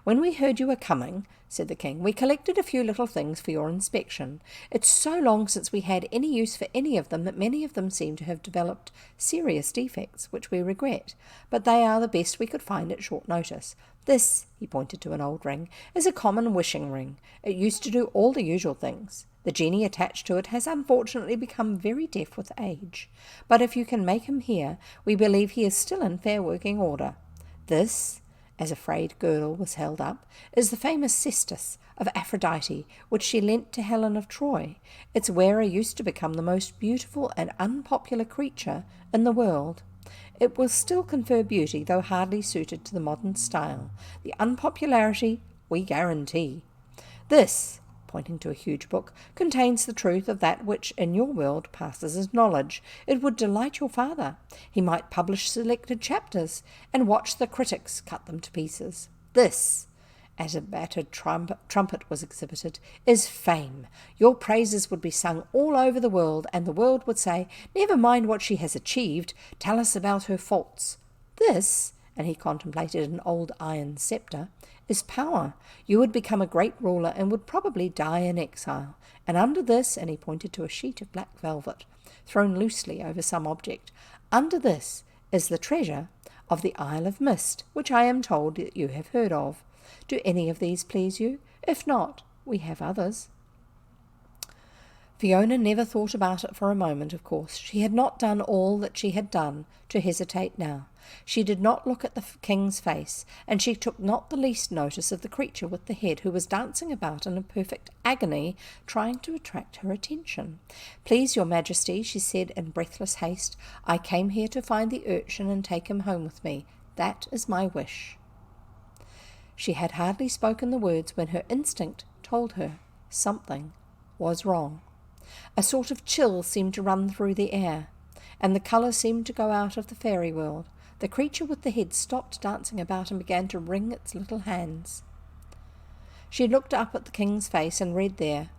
"When we heard you were coming," said the king, "we collected a few little things for your inspection. It's so long since we had any use for any of them that many of them seem to have developed serious defects, which we regret, but they are the best we could find at short notice. This," he pointed to an old ring, "is a common wishing ring. It used to do all the usual things. The genie attached to it has unfortunately become very deaf with age, but if you can make him hear, we believe he is still in fair working order. This," as a frayed girdle was held up, "is the famous Cystus of Aphrodite, which she lent to Helen of Troy. Its wearer used to become the most beautiful and unpopular creature in the world. It will still confer beauty, though hardly suited to the modern style. The unpopularity we guarantee. This, pointing to a huge book, contains the truth of that which in your world passes as knowledge. It would delight your father. He might publish selected chapters and watch the critics cut them to pieces. This, as a battered trumpet was exhibited, is fame. Your praises would be sung all over the world, and the world would say, never mind what she has achieved, tell us about her faults. This, and he contemplated an old iron sceptre, is power. You would become a great ruler and would probably die in exile. And under this, and he pointed to a sheet of black velvet, thrown loosely over some object, under this is the treasure of the Isle of Mist, which I am told that you have heard of. Do any of these please you? If not, we have others. Fiona never thought about it for a moment, of course. She had not done all that she had done to hesitate now. She did not look at the king's face, and she took not the least notice of the creature with the head, who was dancing about in a perfect agony, trying to attract her attention. Please, your majesty, she said in breathless haste, I came here to find the urchin and take him home with me. That is my wish. She had hardly spoken the words when her instinct told her something was wrong. A sort of chill seemed to run through the air, and the colour seemed to go out of the fairy world. The creature with the head stopped dancing about and began to wring its little hands. She looked up at the king's face and read there.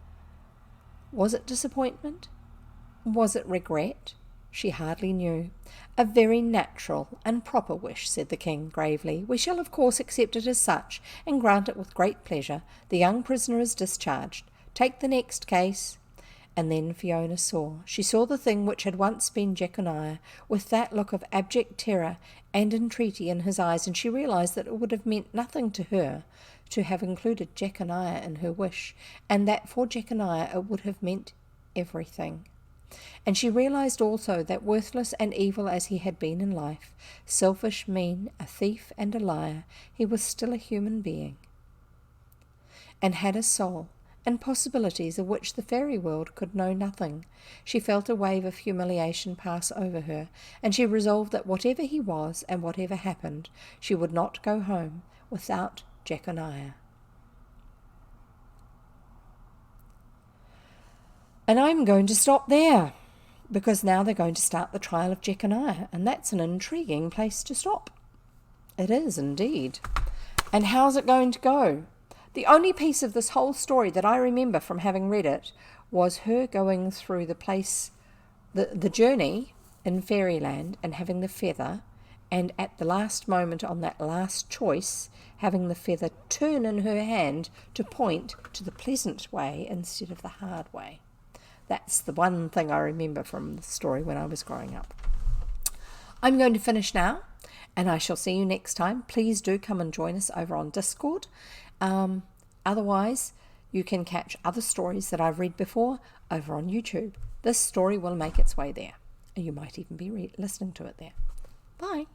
Was it disappointment? Was it regret? She hardly knew. A very natural and proper wish, said the king gravely. We shall of course accept it as such, and grant it with great pleasure. The young prisoner is discharged. Take the next case. And then Fiona saw. She saw the thing which had once been Jeconiah, with that look of abject terror and entreaty in his eyes, and she realized that it would have meant nothing to her to have included Jeconiah in her wish, and that for Jeconiah it would have meant everything. And she realized also that worthless and evil as he had been in life, selfish, mean, a thief and a liar, he was still a human being, and had a soul, and possibilities of which the fairy world could know nothing. She felt a wave of humiliation pass over her, and she resolved that whatever he was and whatever happened, she would not go home without Jeconiah. And I'm going to stop there, because now they're going to start the trial of Jeconiah, and that's an intriguing place to stop. It is indeed. And how's it going to go? The only piece of this whole story that I remember from having read it was her going through the place, the journey in fairyland, and having the feather, and at the last moment on that last choice, having the feather turn in her hand to point to the pleasant way instead of the hard way. That's the one thing I remember from the story when I was growing up. I'm going to finish now, and I shall see you next time. Please do come and join us over on Discord. Otherwise, you can catch other stories that I've read before over on YouTube. This story will make its way there. You might even be listening to it there. Bye.